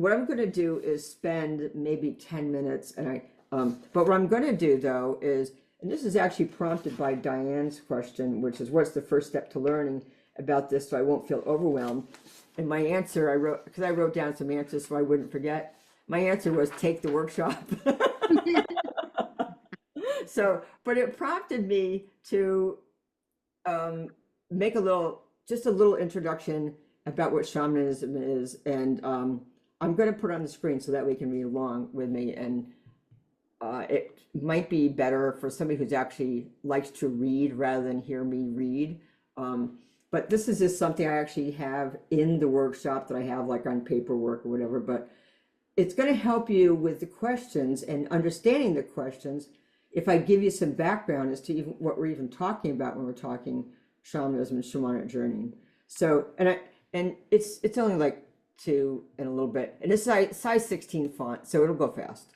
what I'm going to do is spend maybe 10 minutes, but what I'm going to do though is, and this is actually prompted by Diane's question, which is what's the first step to learning about this so I won't feel overwhelmed. And my answer, because I wrote down some answers so I wouldn't forget. My answer was take the workshop. So, but it prompted me to make just a little introduction about what shamanism is. And I'm going to put it on the screen so that we can read along with me. And it might be better for somebody who's actually likes to read rather than hear me read. But this is just something I actually have in the workshop that I have like on paperwork or whatever, but it's going to help you with the questions and understanding the questions if I give you some background as to even what we're even talking about when we're talking shamanism and shamanic journeying. So, and it's only like 2 and a little bit, and it's size 16 font, so it'll go fast.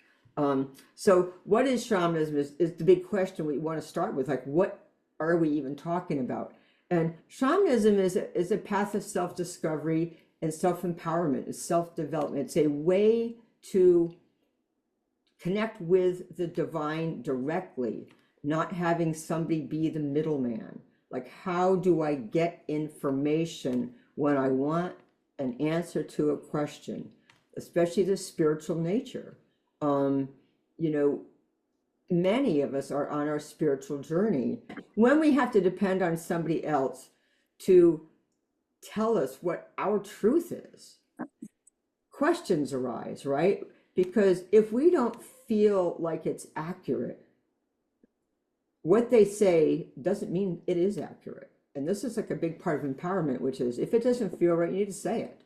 So what is shamanism is the big question we want to start with, like what are we even talking about? And shamanism is a path of self-discovery and self-empowerment, it's self-development. It's a way to connect with the divine directly, not having somebody be the middleman. Like, how do I get information when I want an answer to a question, especially the spiritual nature? You know, many of us are on our spiritual journey when we have to depend on somebody else to tell us what our truth is. Questions arise, right? Because if we don't feel like it's accurate, what they say doesn't mean it is accurate. And this is like a big part of empowerment, which is if it doesn't feel right, you need to say it.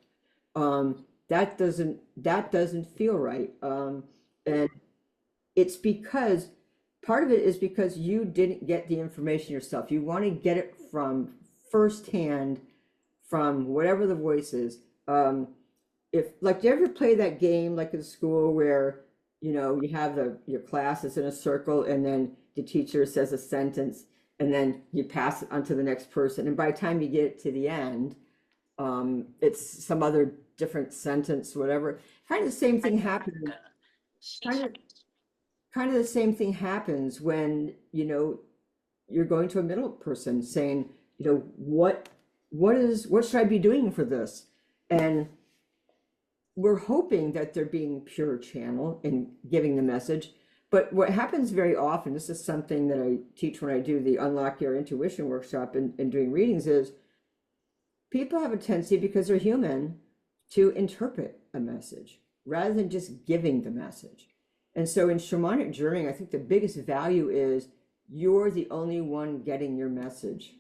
That doesn't feel right. And it's because part of it is because you didn't get the information yourself. You want to get it from firsthand, from whatever the voice is. If like, do you ever play that game like in school where, you know, you have your class is in a circle and then the teacher says a sentence and then you pass it on to the next person. And by the time you get to the end, it's some other different sentence, whatever. Kind of the same thing happens. Kind of the same thing happens when, you know, you're going to a middle person saying, you know, what should I be doing for this? And we're hoping that they're being pure channel and giving the message. But what happens very often, this is something that I teach when I do the Unlock Your Intuition workshop and doing readings, is people have a tendency, because they're human, to interpret a message rather than just giving the message. And so in shamanic journeying, I think the biggest value is you're the only one getting your message.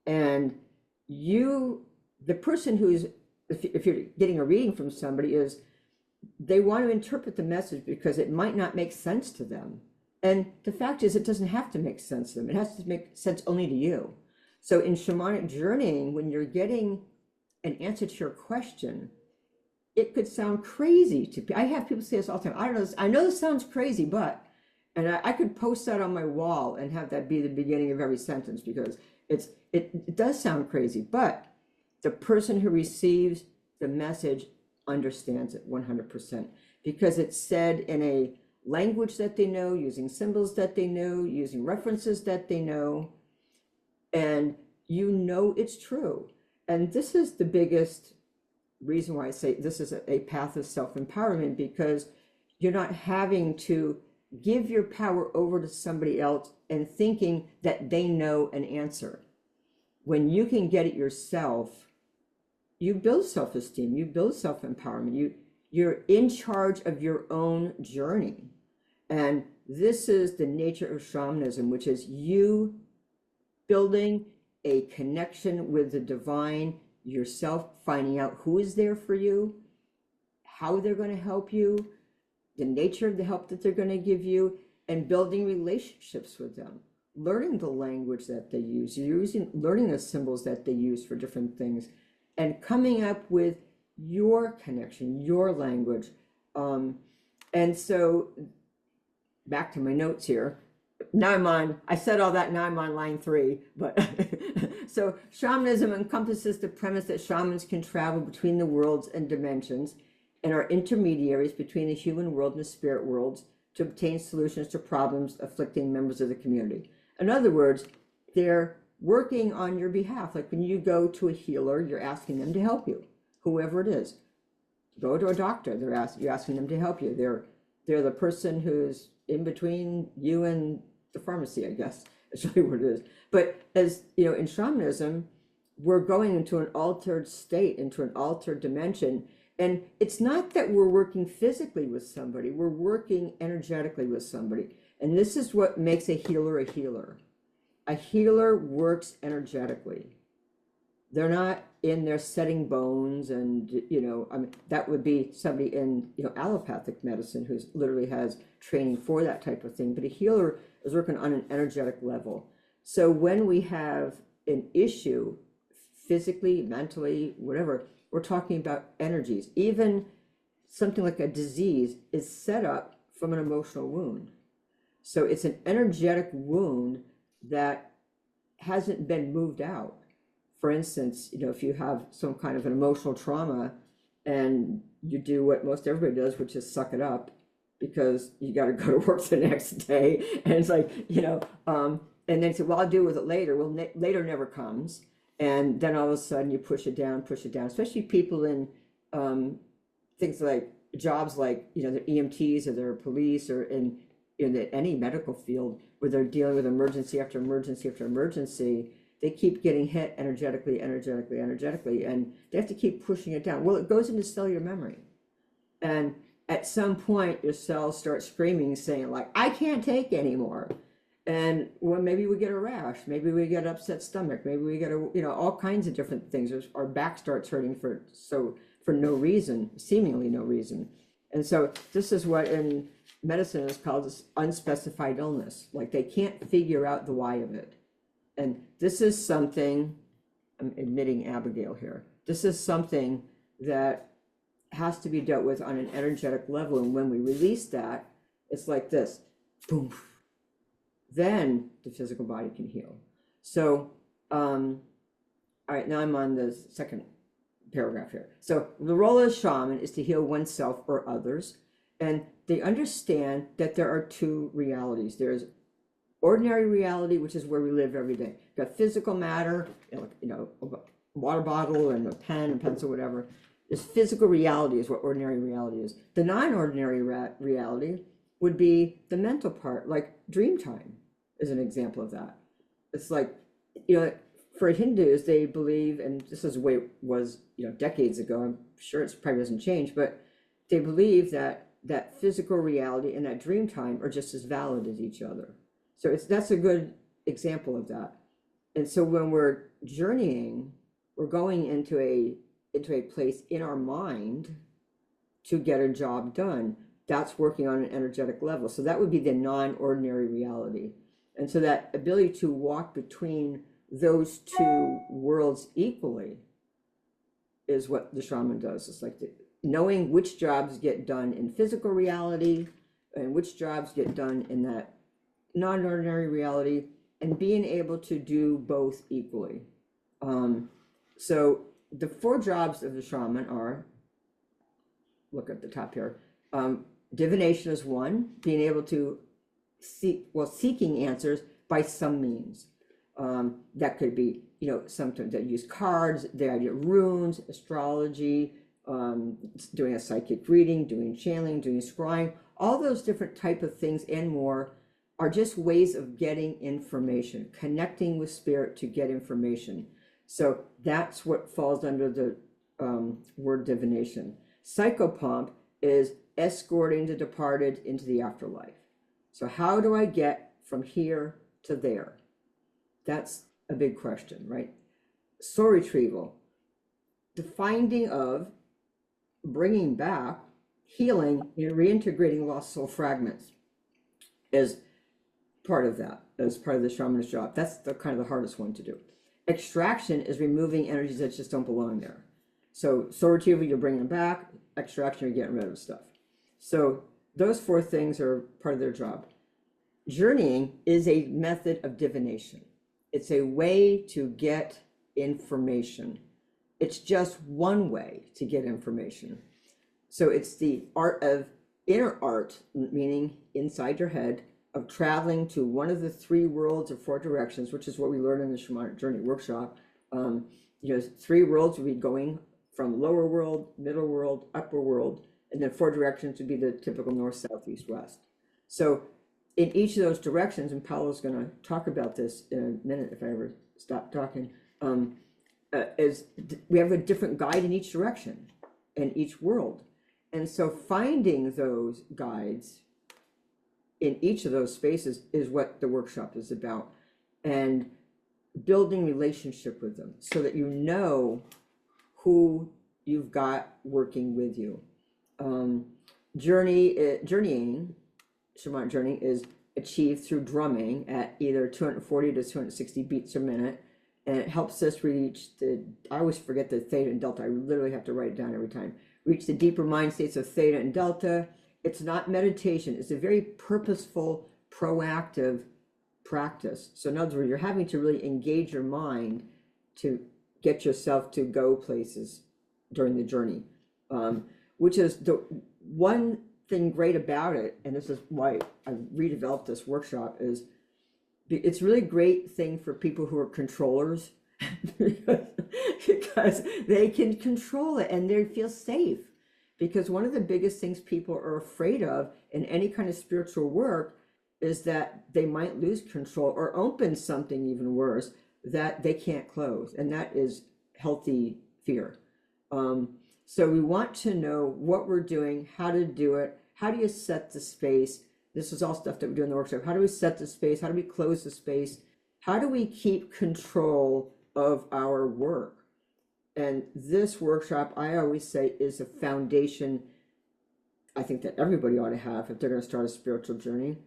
And the person who's, if you're getting a reading from somebody, is they want to interpret the message because it might not make sense to them. And the fact is, it doesn't have to make sense to them. It has to make sense only to you. So in shamanic journeying, when you're getting an answer to your question, it could sound crazy to people. I have people say this all the time. I know this sounds crazy, but, and I could post that on my wall and have that be the beginning of every sentence, because it does sound crazy, but the person who receives the message understands it 100%, because it's said in a language that they know, using symbols that they know, using references that they know, and you know it's true. And this is the biggest reason why I say this is a path of self-empowerment, because you're not having to give your power over to somebody else and thinking that they know an answer. When you can get it yourself, you build self-esteem, you build self-empowerment, you're in charge of your own journey. And this is the nature of shamanism, which is you building a connection with the divine, yourself finding out who is there for you, how they're going to help you, the nature of the help that they're going to give you, and building relationships with them, learning the language that they use, learning the symbols that they use for different things, and coming up with your connection, your language. And so back to my notes here. Now I said all that, now I'm on line 3, but so shamanism encompasses the premise that shamans can travel between the worlds and dimensions and are intermediaries between the human world and the spirit worlds to obtain solutions to problems afflicting members of the community. In other words, they're working on your behalf. Like when you go to a healer, you're asking them to help you, whoever it is. Go to a doctor, you're asking them to help you. They're the person who's in between you and the pharmacy, I guess. That's really what it is. But as you know, in shamanism, we're going into an altered state, into an altered dimension. And it's not that we're working physically with somebody, we're working energetically with somebody. And this is what makes a healer a healer. A healer works energetically. They're not in there setting bones and, you know, I mean, that would be somebody in, you know, allopathic medicine who literally has training for that type of thing. But a healer is working on an energetic level. So when we have an issue, physically, mentally, whatever, we're talking about energies. Even something like a disease is set up from an emotional wound. So it's an energetic wound that hasn't been moved out. For instance, you know, if you have some kind of an emotional trauma and you do what most everybody does, which is suck it up because you got to go to work the next day. And it's like, you know, and then say, well, I'll deal with it later. Well, later never comes. And then all of a sudden you push it down, especially people in things like jobs like, you know, they're EMTs or they're police or in any medical field where they're dealing with emergency after emergency after emergency. They keep getting hit energetically, and they have to keep pushing it down. Well, it goes into cellular memory. And at some point, your cells start screaming, saying like, I can't take anymore. And well, maybe we get a rash, maybe we get upset stomach, maybe we get you know, all kinds of different things. Our back starts hurting for no reason, seemingly no reason. And so this is what in medicine is called this unspecified illness. Like they can't figure out the why of it. And this is something, I'm admitting Abigail here, this is something that has to be dealt with on an energetic level. And when we release that, it's like this, boom, then the physical body can heal. So, all right, now I'm on the second paragraph here. So the role of a shaman is to heal oneself or others. And they understand that there are two realities. There's ordinary reality, which is where we live every day. You've got physical matter, you know, a water bottle and a pen and pencil, whatever. This physical reality is what ordinary reality is. The non-ordinary reality would be the mental part, like dream time is an example of that. It's like, you know, for Hindus, they believe, and this is the way it was, you know, decades ago, I'm sure it probably doesn't change, but they believe that that physical reality and that dream time are just as valid as each other. So that's a good example of that. And so when we're journeying, we're going into a place in our mind to get a job done. That's working on an energetic level. So that would be the non-ordinary reality. And so that ability to walk between those two worlds equally is what the shaman does. It's like knowing which jobs get done in physical reality and which jobs get done in that non-ordinary reality, and being able to do both equally. So the four jobs of the shaman are, look at the top here, divination is one, being able to seeking answers by some means. That could be, you know, sometimes they use cards, they idea runes, astrology, doing a psychic reading, doing channeling, doing scrying, all those different type of things and more are just ways of getting information, connecting with spirit to get information. So that's what falls under the word divination. Psychopomp is escorting the departed into the afterlife. So how do I get from here to there? That's a big question, right? Soul retrieval, the finding of, bringing back, healing, and reintegrating lost soul fragments is part of that, as part of the shamanist job. That's the kind of the hardest one to do. Extraction is removing energies that just don't belong there. So soul retrieval, you're bringing them back. Extraction, you're getting rid of stuff. So those four things are part of their job. Journeying is a method of divination. It's a way to get information. It's just one way to get information. So it's the art of inner art, meaning inside your head, of traveling to one of the three worlds or four directions, which is what we learned in the Shamanic Journey workshop. Three worlds would be going from lower world, middle world, upper world, and then four directions would be the typical north, south, east, west. So in each of those directions, and Paolo's going to talk about this in a minute if I ever stop talking, is we have a different guide in each direction in each world. And so finding those guides in each of those spaces is what the workshop is about, and building relationship with them so that you know who you've got working with you. Journeying, Shamanic Journey is achieved through drumming at either 240 to 260 beats a minute, and it helps us reach I always forget the theta and delta. I literally have to write it down every time. Reach the deeper mind states of theta and delta. It's not meditation. It's a very purposeful, proactive practice. So in other words, you're having to really engage your mind to get yourself to go places during the journey, which is the one thing great about it. And this is why I redeveloped this workshop, is it's really great thing for people who are controllers because they can control it and they feel safe. Because one of the biggest things people are afraid of in any kind of spiritual work is that they might lose control or open something even worse that they can't close. And that is healthy fear. So we want to know what we're doing, how to do it. How do you set the space? This is all stuff that we do in the workshop. How do we set the space? How do we close the space? How do we keep control of our work? And this workshop, I always say, is a foundation I think that everybody ought to have if they're going to start a spiritual journey.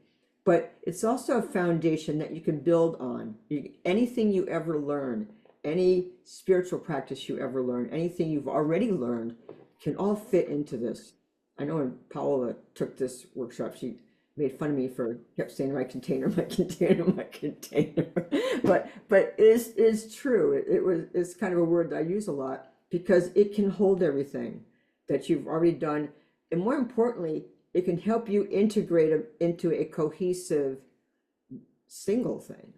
But it's also a foundation that you can build on. Anything you ever learn, any spiritual practice you ever learn, anything you've already learned can all fit into this. I know when Paola took this workshop, she made fun of me for kept saying my container, my container, my container. but it is true. It's kind of a word that I use a lot because it can hold everything that you've already done. And more importantly, it can help you integrate them into a cohesive single thing,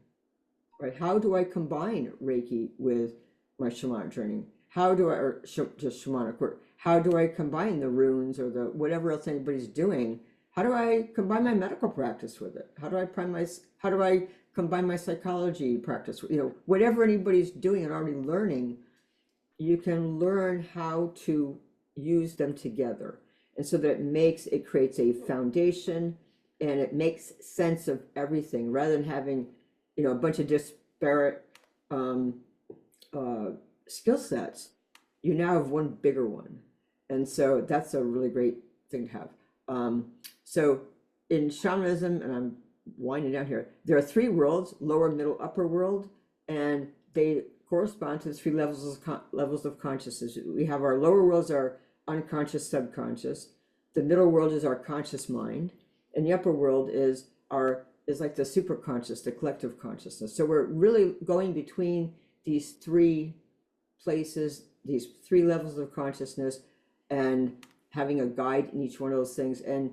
right? How do I combine Reiki with my shamanic journey? How do I, or just shamanic work? How do I combine the runes or the whatever else anybody's doing? How do I combine my medical practice with it? How do I combine my psychology practice? Whatever anybody's doing and already learning, you can learn how to use them together. And so that it creates a foundation and it makes sense of everything rather than having, a bunch of disparate skill sets. You now have one bigger one. And so that's a really great thing to have. So in shamanism, and I'm winding down here, there are three worlds: lower, middle, upper world, and they correspond to the three levels of consciousness. We have our lower worlds are unconscious, subconscious. The middle world is our conscious mind, and the upper world is like the superconscious, the collective consciousness. So we're really going between these three places, these three levels of consciousness, and having a guide in each one of those things. And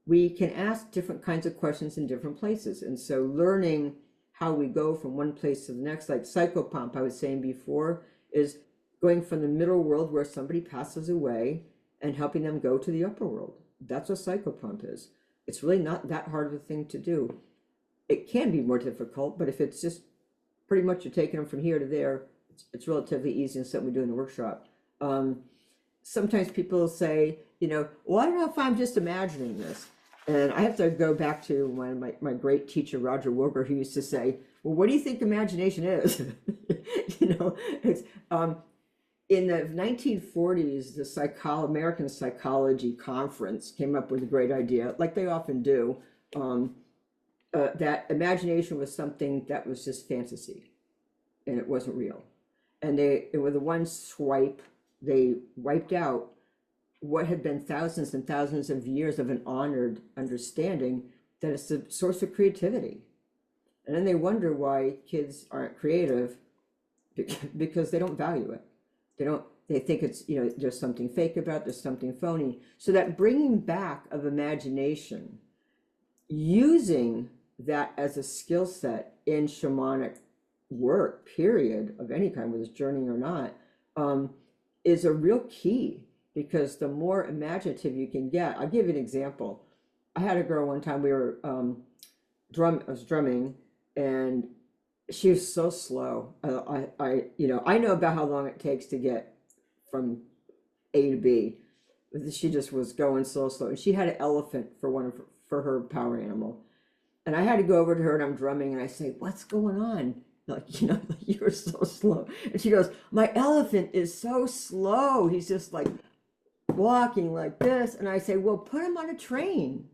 we can ask different kinds of questions in different places. And so learning how we go from one place to the next, like psychopomp I was saying before, is going from the middle world where somebody passes away and helping them go to the upper world. That's what psychopomp is. It's really not that hard of a thing to do. It can be more difficult, but if it's just pretty much you're taking them from here to there, it's relatively easy and something we do in the workshop. Sometimes people say, well, I don't know if I'm just imagining this. And I have to go back to my great teacher, Roger Wilbur, who used to say, well, what do you think imagination is? It's in the 1940s, the American Psychology Conference came up with a great idea, like they often do, that imagination was something that was just fantasy and it wasn't real. And with a one swipe, they wiped out what had been thousands and thousands of years of an honored understanding that it's the source of creativity. And then they wonder why kids aren't creative, because they don't value it. they think it's, there's something fake about it, there's something phony. So that bringing back of imagination, using that as a skill set in shamanic work, period, of any kind, whether it's journeying or not, is a real key, because the more imaginative you can get. I'll give you an example. I had a girl one time, we were I was drumming, and she was so slow. I know about how long it takes to get from A to B. She just was going so slow, and she had an elephant for her power animal. And I had to go over to her, and I'm drumming, and I say, "What's going on? Like, you're so slow." And she goes, "My elephant is so slow. He's just like walking like this." And I say, "Well, put him on a train."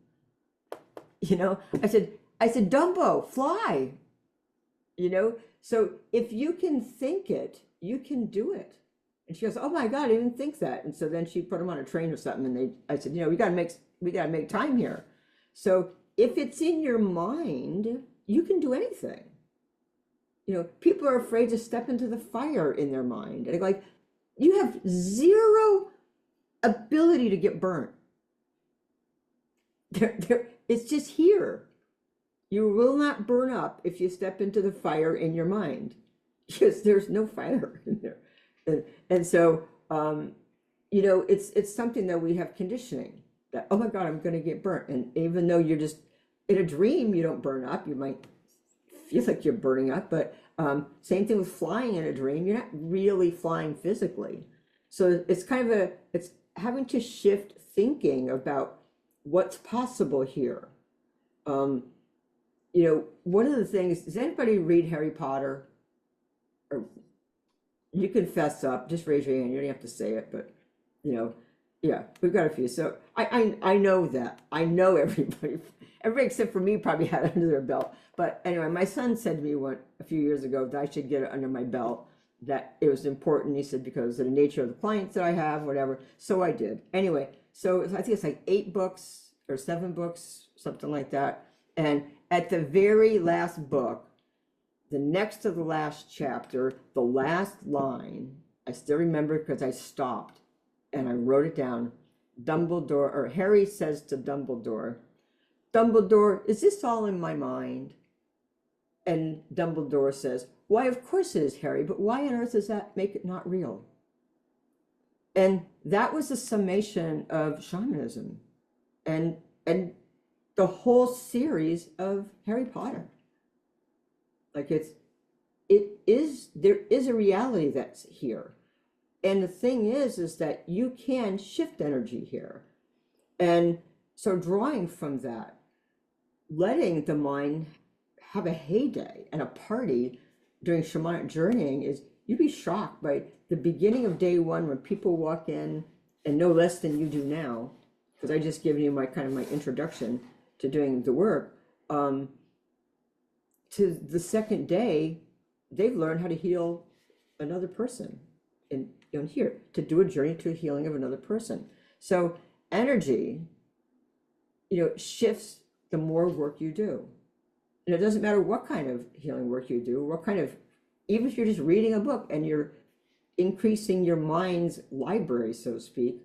I said, "Dumbo, fly." So if you can think it, you can do it. And she goes, "Oh my God, I didn't think that." And so then she put him on a train or something, and I said, we gotta make time here. So if it's in your mind, you can do anything. People are afraid to step into the fire in their mind. And like, you have zero ability to get burnt. It's just here. You will not burn up if you step into the fire in your mind, because there's no fire in there. And so, it's something that we have conditioning that, oh my God, I'm going to get burnt. And even though you're just in a dream, you don't burn up. You might feel like you're burning up, but same thing with flying in a dream. You're not really flying physically. So it's it's having to shift thinking about what's possible here. One of the things, does anybody read Harry Potter? Or you can fess up, just raise your hand. You don't have to say it, but yeah, we've got a few. So I know that. I know everybody except for me probably had it under their belt. But anyway, my son said to me a few years ago that I should get it under my belt, that it was important. He said, because of the nature of the clients that I have, whatever. So I did. Anyway, so I think it's like 8 books or 7 books, something like that. And at the very last book, the next to the last chapter, the last line, I still remember because I stopped and I wrote it down. Harry says to Dumbledore, "Dumbledore, is this all in my mind?" And Dumbledore says, "Why, of course it is, Harry, but why on earth does that make it not real?" And that was a summation of shamanism and the whole series of Harry Potter. Like there is a reality that's here. And the thing is that you can shift energy here. And so drawing from that, letting the mind have a heyday and a party during shamanic journeying, is you'd be shocked by the beginning of day one when people walk in, and no less than you do now, because I just given you my introduction to doing the work, to the second day, they've learned how to heal another person in here, to do a journey to a healing of another person. So energy, shifts the more work you do. And it doesn't matter what kind of healing work you do, even if you're just reading a book and you're increasing your mind's library, so to speak,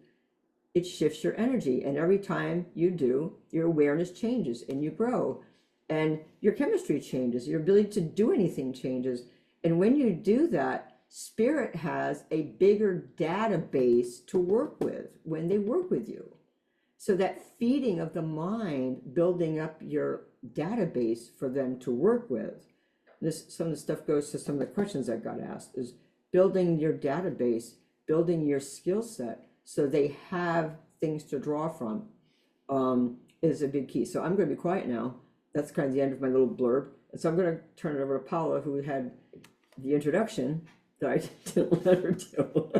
it shifts your energy. And every time you do, your awareness changes and you grow, and your chemistry changes, your ability to do anything changes. And when you do that, spirit has a bigger database to work with when they work with you. So that feeding of the mind, building up your database for them to work with. Some of the stuff goes to some of the questions that got asked, is building your database, building your skill set, so they have things to draw from, is a big key. So I'm going to be quiet now. That's kind of the end of my little blurb. And so I'm going to turn it over to Paola, who had the introduction that I didn't let her do.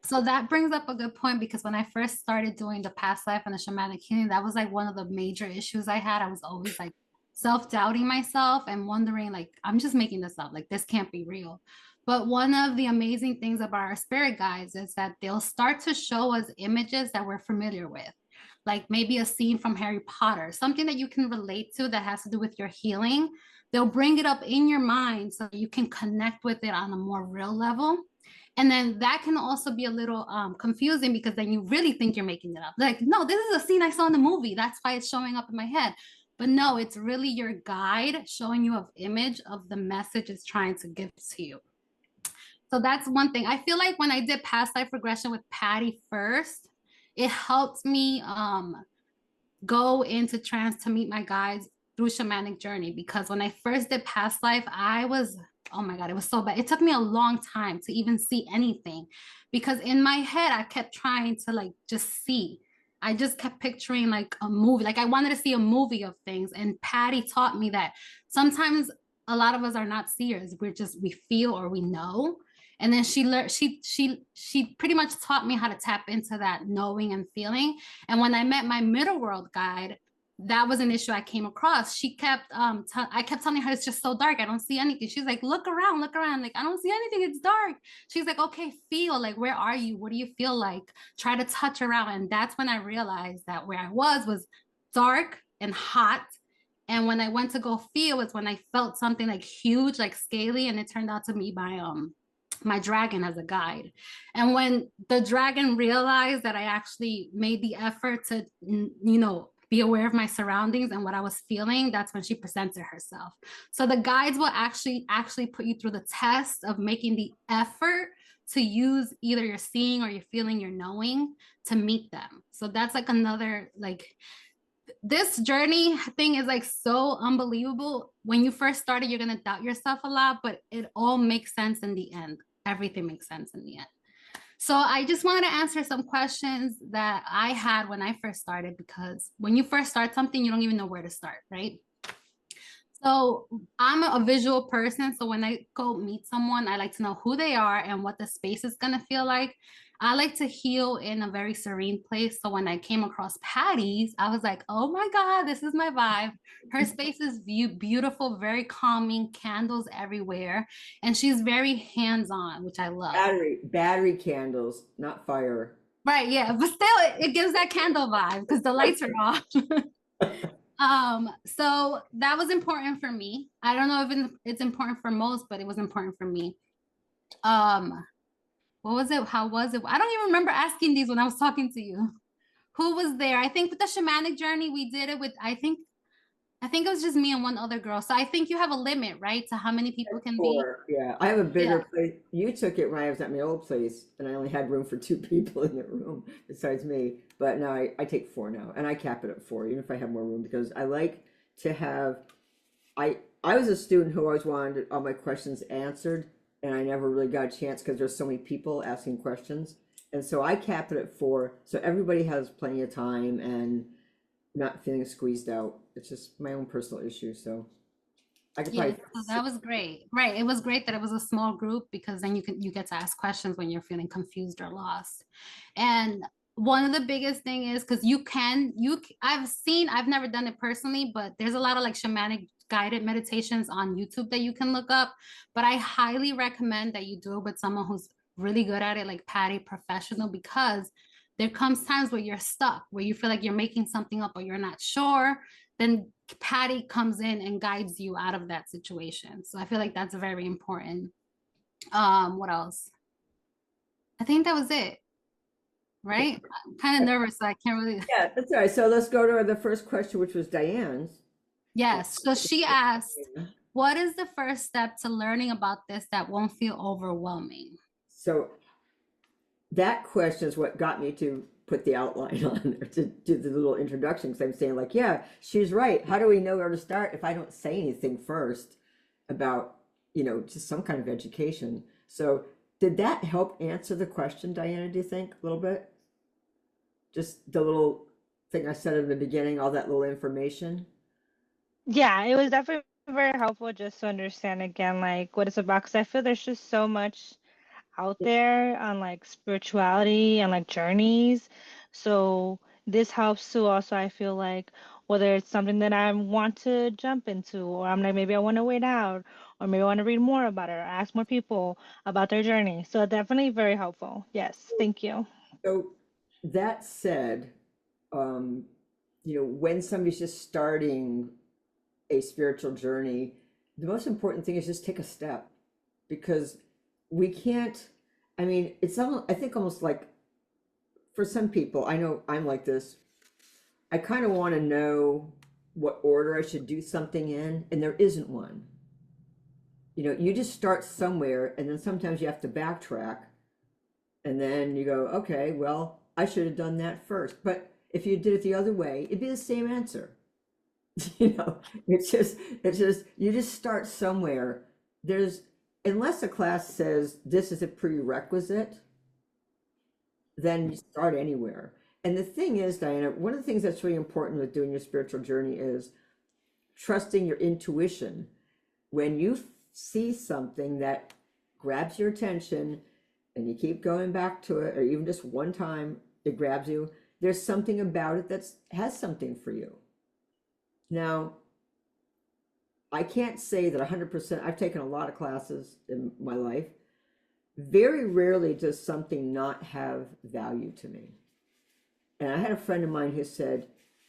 So that brings up a good point, because when I first started doing the past life and the shamanic healing, that was like one of the major issues I had. I was always like self-doubting myself and wondering, like, I'm just making this up, like this can't be real. But one of the amazing things about our spirit guides is that they'll start to show us images that we're familiar with, like maybe a scene from Harry Potter, something that you can relate to that has to do with your healing. They'll bring it up in your mind so you can connect with it on a more real level. And then that can also be a little confusing because then you really think you're making it up. Like, no, this is a scene I saw in the movie. That's why it's showing up in my head. But no, it's really your guide showing you an image of the message it's trying to give to you. So that's one thing. I feel like when I did past life regression with Patty first, it helped me go into trance to meet my guides through shamanic journey, because when I first did past life, I was, oh my God, it was so bad. It took me a long time to even see anything, because in my head, I kept trying to like just see. I just kept picturing like a movie. Like I wanted to see a movie of things. And Patty taught me that sometimes a lot of us are not seers. We feel or we know. And then she learned, she pretty much taught me how to tap into that knowing and feeling. And when I met my middle world guide, that was an issue I came across. She kept I kept telling her it's just so dark, I don't see anything. She's like, look around, like I don't see anything, it's dark. She's like, okay, feel, like where are you, what do you feel like, try to touch around. And that's when I realized that where I was dark and hot. And when I went to go feel, it's when I felt something like huge, like scaly, and it turned out to be my dragon as a guide. And when the dragon realized that I actually made the effort to, be aware of my surroundings and what I was feeling, that's when she presented herself. So the guides will actually put you through the test of making the effort to use either your seeing or your feeling, your knowing, to meet them. So that's like another, like, this journey thing is like so unbelievable. When you first started, you're going to doubt yourself a lot, but it all makes sense in the end. Everything makes sense in the end. So I just wanted to answer some questions that I had when I first started, because when you first start something, you don't even know where to start, right? So I'm a visual person. So when I go meet someone, I like to know who they are and what the space is going to feel like. I like to heal in a very serene place. So when I came across Patty's, I was like, oh my God, this is my vibe. Her space is beautiful, very calming, candles everywhere. And she's very hands-on, which I love. Battery candles, not fire. Right, yeah. But still, it gives that candle vibe because the lights are off. So that was important for me. I don't know if it's important for most, but it was important for me. What was it? How was it? I don't even remember asking these when I was talking to you. Who was there? I think with the shamanic journey, we did it with, I think it was just me and one other girl. So I think you have a limit, right? To how many people can be. Yeah, I have a bigger Yeah. place. You took it when I was at my old place, and I only had room for two people in the room besides me. But now I take four now, and I cap it at four, even if I have more room, because I like to have. I was a student who always wanted all my questions answered, and I never really got a chance because there's so many people asking questions, and so I cap it at four, so everybody has plenty of time and not feeling squeezed out. It's just my own personal issue, so. I could Yeah, probably. so that was great. Right. It was great that it was a small group, because then you get to ask questions when you're feeling confused or lost. And one of the biggest thing is, because I've never done it personally, but there's a lot of like shamanic guided meditations on YouTube that you can look up. But I highly recommend that you do it with someone who's really good at it, like Patty, professional, because there comes times where you're stuck, where you feel like you're making something up or you're not sure. Then Patty comes in and guides you out of that situation. So I feel like that's very important. What else? I think that was it, right? I'm kind of nervous, so I can't really. Yeah, that's all right. So let's go to the first question, which was Diane's. Yes. So she asked, what is the first step to learning about this that won't feel overwhelming? So that question is what got me to put the outline on there, to do the little introduction, because I'm saying like, yeah, she's right. How do we know where to start if I don't say anything first about, just some kind of education? So did that help answer the question, Diana, do you think, a little bit? Just the little thing I said in the beginning, all that little information? Yeah, it was definitely very helpful just to understand again, like what it's about. Because I feel there's just so much out there on like spirituality and like journeys. So this helps to also, I feel like, whether it's something that I want to jump into, or I'm like, maybe I want to wait out, or maybe I want to read more about it, or ask more people about their journey. So definitely very helpful. Yes, thank you. So that said, when somebody's just starting a spiritual journey, the most important thing is just take a step, because we can't I mean, it's almost, I think almost like for some people, I know I'm like this. I kind of want to know what order I should do something in, and there isn't one. You know, you just start somewhere, and then sometimes you have to backtrack, and then you go, okay, well, I should have done that first. But if you did it the other way, it'd be the same answer. You know, it's just you just start somewhere. There's, unless a class says this is a prerequisite, then you start anywhere. And the thing is, Diana, one of the things that's really important with doing your spiritual journey is trusting your intuition. When you see something that grabs your attention and you keep going back to it, or even just one time it grabs you, there's something about it that has something for you. Now, I can't say that 100%, I've taken a lot of classes in my life. Very rarely does something not have value to me. And I had a friend of mine who said,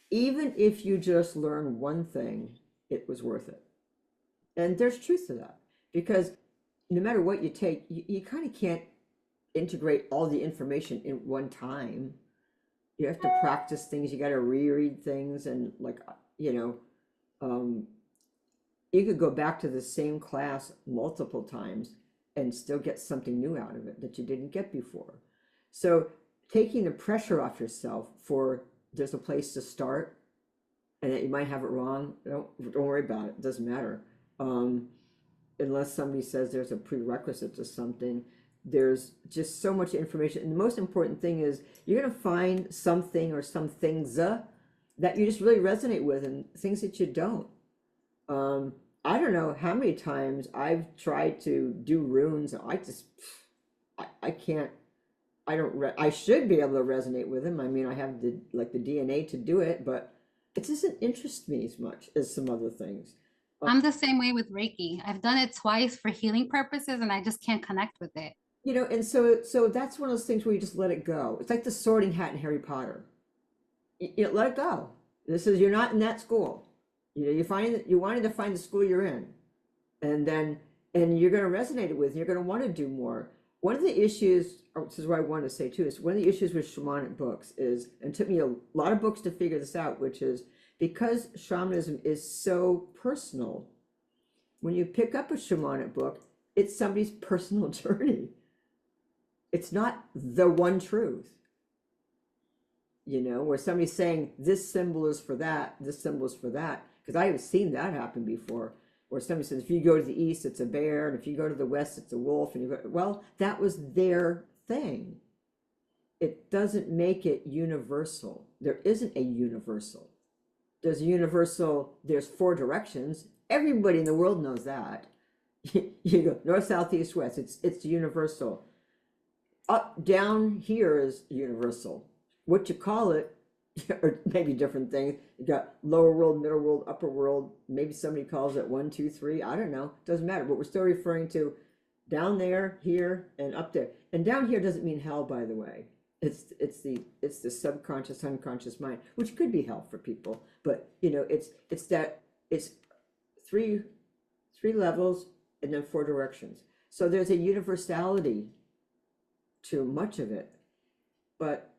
even if you just learn one thing, it was worth it. And there's truth to that, because no matter what you take, you kind of can't integrate all the information in one time. You have to practice things, you got to reread things, and like, you know, you could go back to the same class multiple times and still get something new out of it that you didn't get before. So taking the pressure off yourself for there's a place to start and that you might have it wrong, don't worry about it. It doesn't matter. Unless somebody says there's a prerequisite to something, there's just so much information. And the most important thing is you're going to find something or some things that you just really resonate with, and things that you don't. I don't know how many times I've tried to do runes. I can't, I should be able to resonate with them. I mean, I have the DNA to do it, but it doesn't interest me as much as some other things. I'm the same way with Reiki. I've done it twice for healing purposes and I just can't connect with it. You know, and so that's one of those things where you just let it go. It's like the sorting hat in Harry Potter. You let it go. This is, you're not in that school. You know, you find that you wanted to find the school you're in, and you're going to resonate it with, you're going to want to do more. One of the issues, this is what I wanted to say too, is one of the issues with shamanic books is, and it took me a lot of books to figure this out, which is because shamanism is so personal, when you pick up a shamanic book, it's somebody's personal journey. It's not the one truth. You know, where somebody's saying this symbol is for that, this symbol is for that. Because I have seen that happen before, where somebody says, if you go to the east, it's a bear, and if you go to the west, it's a wolf. And you go, well, that was their thing. It doesn't make it universal. There isn't a universal. There's a universal, there's 4 directions. Everybody in the world knows that. You go north, south, east, west. It's universal. Up, down here is universal. What you call it, or maybe different things. You got lower world, middle world, upper world. Maybe somebody calls it 1, 2, 3. I don't know. Doesn't matter. But we're still referring to down there, here, and up there. And down here doesn't mean hell, by the way. It's the subconscious, unconscious mind, which could be hell for people. But you know, it's 3 levels and then 4 directions. So there's a universality to much of it. But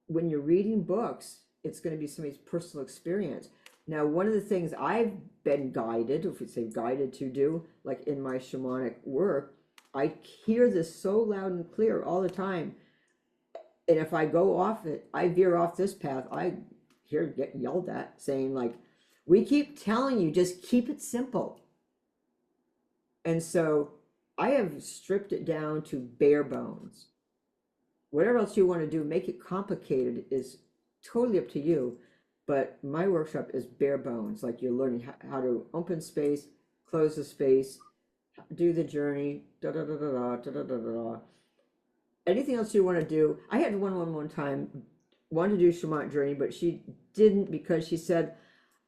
when you're reading books, it's going to be somebody's personal experience. Now, one of the things I've been guided, if we say guided to do, like in my shamanic work, I hear this so loud and clear all the time. And if I go off it, I veer off this path, I get yelled at saying like, we keep telling you, just keep it simple. And so I have stripped it down to bare bones. Whatever else you want to do, make it complicated is totally up to you. But my workshop is bare bones. Like you're learning how to open space, close the space, do the journey, da da da da da da da da da. Anything else you want to do? I had one time, wanted to do Shamanic Journey, but she didn't because she said,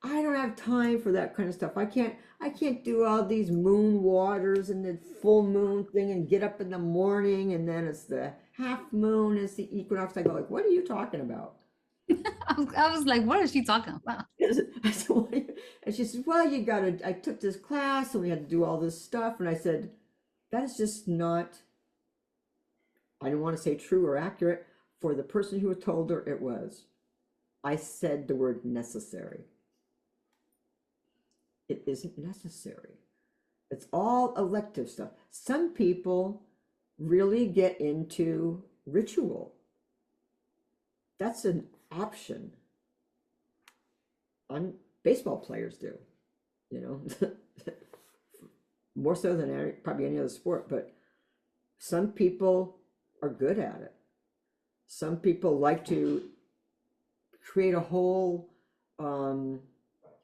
I don't have time for that kind of stuff. I can't do all these moon waters and the full moon thing and get up in the morning and then it's the half moon, it's the equinox. I go like, what are you talking about? I was like, what is she talking about? I said, and she said, well, I took this class and we had to do all this stuff. And I said, that is just not I don't want to say true or accurate. For the person who told her it was. I said the word necessary. It isn't necessary. It's all elective stuff. Some people really get into ritual. That's an option. Baseball players do, you know, more so than probably any other sport, but some people are good at it. Some people like to create a whole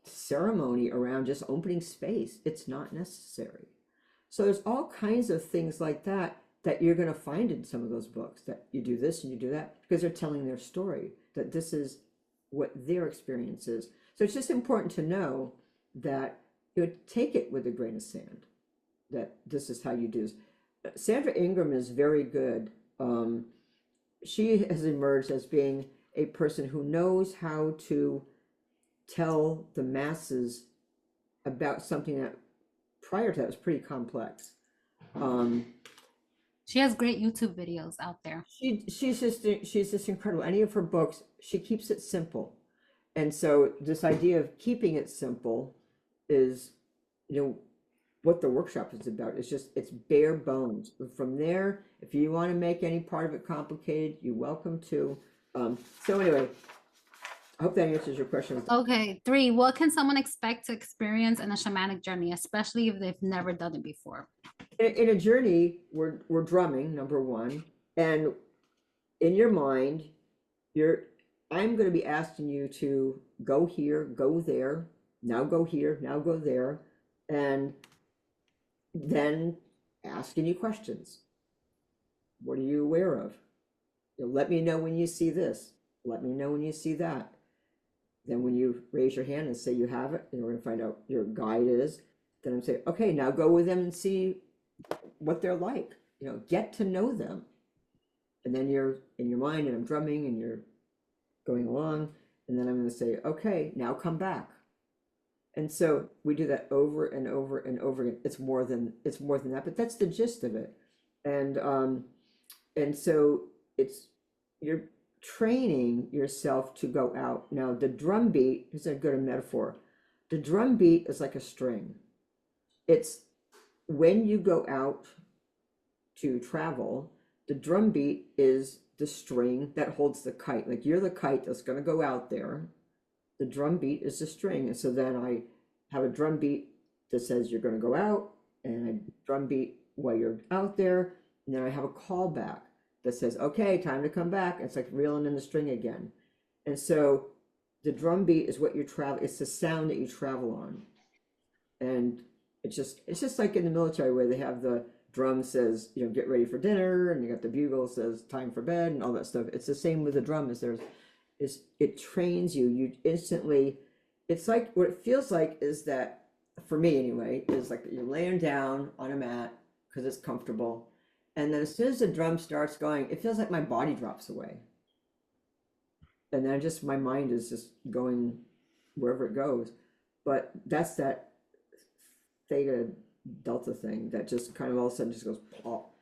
ceremony around just opening space. It's not necessary. So there's all kinds of things like that that you're going to find in some of those books, that you do this and you do that because they're telling their story, that this is what their experience is. So it's just important to know that you would take it with a grain of sand, that this is how you do this. Sandra Ingram is very good. She has emerged as being a person who knows how to tell the masses about something that prior to that was pretty complex. She has great YouTube videos out there. She's just incredible. Any of her books, she keeps it simple. And so this idea of keeping it simple is, you know, what the workshop is about. It's bare bones. From there, if you want to make any part of it complicated, you're welcome to. So anyway, I hope that answers your question. Okay, 3, what can someone expect to experience in a shamanic journey, especially if they've never done it before? In a journey, we're drumming, number one, and in your mind, I'm going to be asking you to go here, go there, now go here, now go there, and then asking you questions. What are you aware of? Let me know when you see this. Let me know when you see that. Then when you raise your hand and say you have it, and we're going to find out your guide is, then I'm saying, okay, now go with them and see what they're like. You know, get to know them. And then you're in your mind and I'm drumming and you're going along. And then I'm going to say, okay, now come back. And so we do that over and over and over again. It's more than that, but that's the gist of it. And so you're training yourself to go out. Now the drum beat is a good metaphor. The drum beat is like a string. It's when you go out to travel, the drum beat is the string that holds the kite. Like you're the kite that's going to go out there. The drum beat is the string. And so then I have a drum beat that says you're going to go out, and a drum beat while you're out there. And then I have a call back that says, okay, time to come back. It's like reeling in the string again. And so the drum beat is what you travel. It's the sound that you travel on. And it's just like in the military where they have the drum says, you know, get ready for dinner, and you got the bugle says time for bed and all that stuff. It's the same with the drum. It trains you. You instantly, it's like what it feels like is that, for me anyway, is like you're laying down on a mat because it's comfortable. And then as soon as the drum starts going, it feels like my body drops away. And then my mind is just going wherever it goes. But that's that theta delta thing that just kind of all of a sudden just goes pop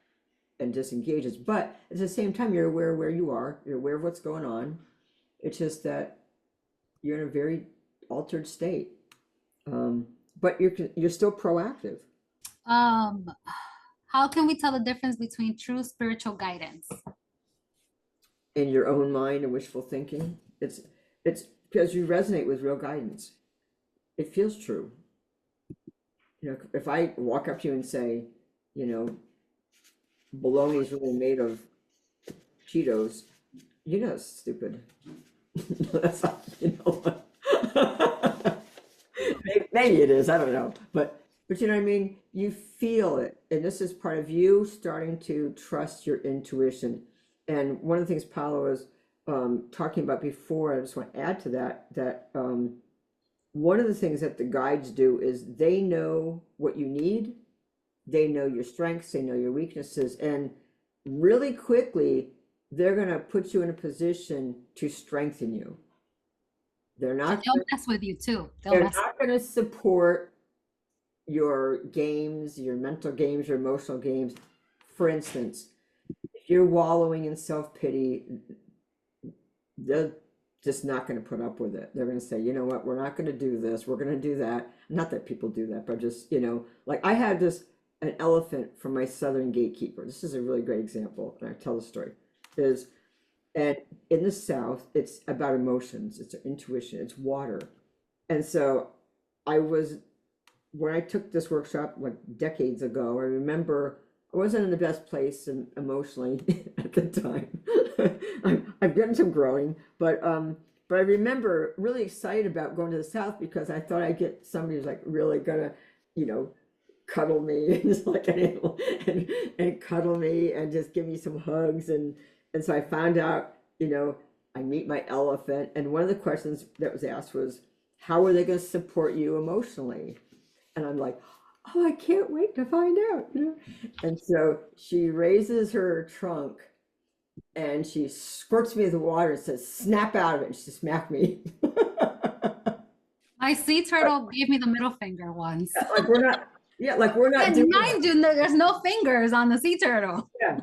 and disengages. But at the same time, you're aware of where you are. You're aware of what's going on. It's just that you're in a very altered state. But you're still proactive. How can we tell the difference between true spiritual guidance? In your own mind and wishful thinking. It's because you resonate with real guidance. It feels true. You know, if I walk up to you and say, you know, bologna is really made of Cheetos, you know it's stupid. That's not, you know. Maybe it is, I don't know. But you know what I mean? You feel it. And this is part of you starting to trust your intuition. And one of the things Paola was talking about before, I just want to add to that one of the things that the guides do is they know what you need. They know your strengths, they know your weaknesses, and really quickly, they're going to put you in a position to strengthen you. They'll mess with you too. They're not going to support your games, your mental games, your emotional games. For instance, if you're wallowing in self-pity, they're just not going to put up with it. They're going to say, you know what, we're not going to do this, we're going to do that. Not that people do that, but just, like I had an elephant from my Southern gatekeeper. This is a really great example, and I tell the story. And in the South, it's about emotions, it's intuition, it's water. And so when I took this workshop like decades ago, I remember I wasn't in the best place emotionally at the time. I've gotten some growing, but I remember really excited about going to the South because I thought I'd get somebody who's like really gonna, cuddle me and just like an animal and cuddle me and just give me some hugs and so I found out, I meet my elephant, and one of the questions that was asked was, how are they going to support you emotionally? And I'm like, oh, I can't wait to find out, And so she raises her trunk and she squirts me with the water and says, snap out of it. And she smacked me. My sea turtle gave me the middle finger once. Like we're not And doing mind you, there's no fingers on the sea turtle. Yeah.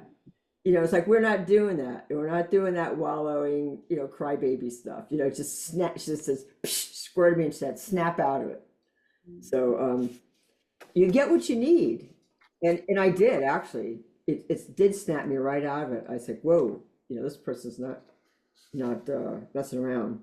It's like we're not doing that. We're not doing that wallowing, crybaby stuff. Just snap. She just says, squirted me, and she said, snap out of it. So you get what you need, and I did actually. It did snap me right out of it. I said, whoa, this person's not messing around.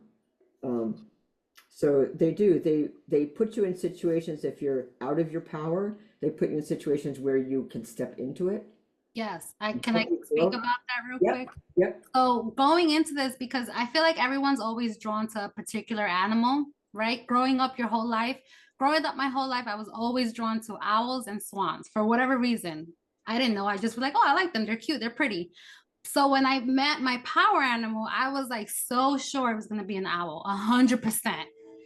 So they put you in situations, if you're out of your power, they put you in situations where you can step into it. Yes, can I speak about that real quick? Yep. So going into this, because I feel like everyone's always drawn to a particular animal, right? Growing up my whole life, I was always drawn to owls and swans for whatever reason. I didn't know. I just was like, oh, I like them. They're cute. They're pretty. So when I met my power animal, I was like so sure it was going to be an owl, 100%.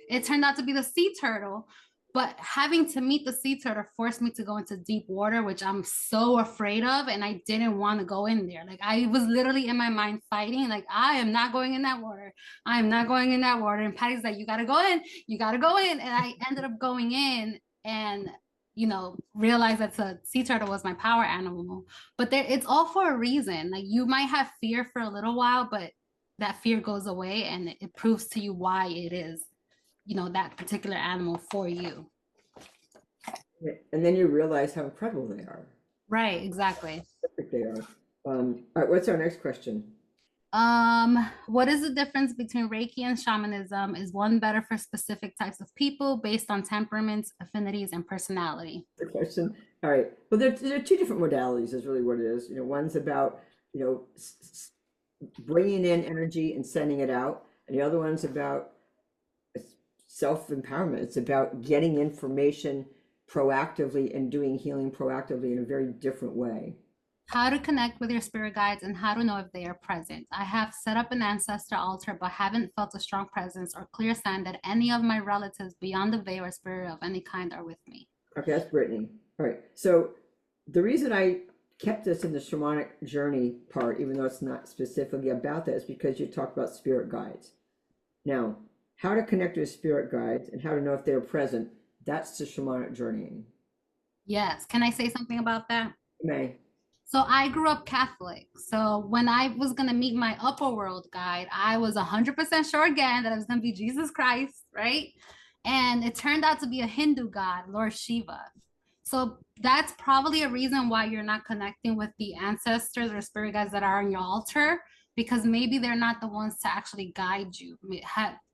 It turned out to be the sea turtle. But having to meet the sea turtle forced me to go into deep water, which I'm so afraid of. And I didn't want to go in there. Like I was literally in my mind fighting, like, I am not going in that water. I am not going in that water. And Patty's like, you got to go in. You got to go in. And I ended up going in and, realized that the sea turtle was my power animal. But it's all for a reason. Like you might have fear for a little while, but that fear goes away and it proves to you why it is that particular animal for you. And then you realize how incredible they are. Right, exactly. Perfect they are. All right, what's our next question? What is the difference between Reiki and shamanism? Is one better for specific types of people based on temperaments, affinities, and personality? The question. All right. Well, there are two different modalities is really what it is. One's about, bringing in energy and sending it out. And the other one's about self-empowerment. It's about getting information proactively and doing healing proactively in a very different way. How to connect with your spirit guides and how to know if they are present. I have set up an ancestor altar, but haven't felt a strong presence or clear sign that any of my relatives beyond the veil or spirit of any kind are with me. Okay, that's Brittany. All right. So the reason I kept this in the shamanic journey part, even though it's not specifically about that, is because you talked about spirit guides. Now, how to connect with spirit guides and how to know if they're present, that's the shamanic journeying. Yes. Can I say something about that? You may. So I grew up Catholic. So when I was going to meet my upper world guide, I was 100% sure again that it was going to be Jesus Christ, right? And it turned out to be a Hindu god, Lord Shiva. So that's probably a reason why you're not connecting with the ancestors or spirit guides that are on your altar, because maybe they're not the ones to actually guide you.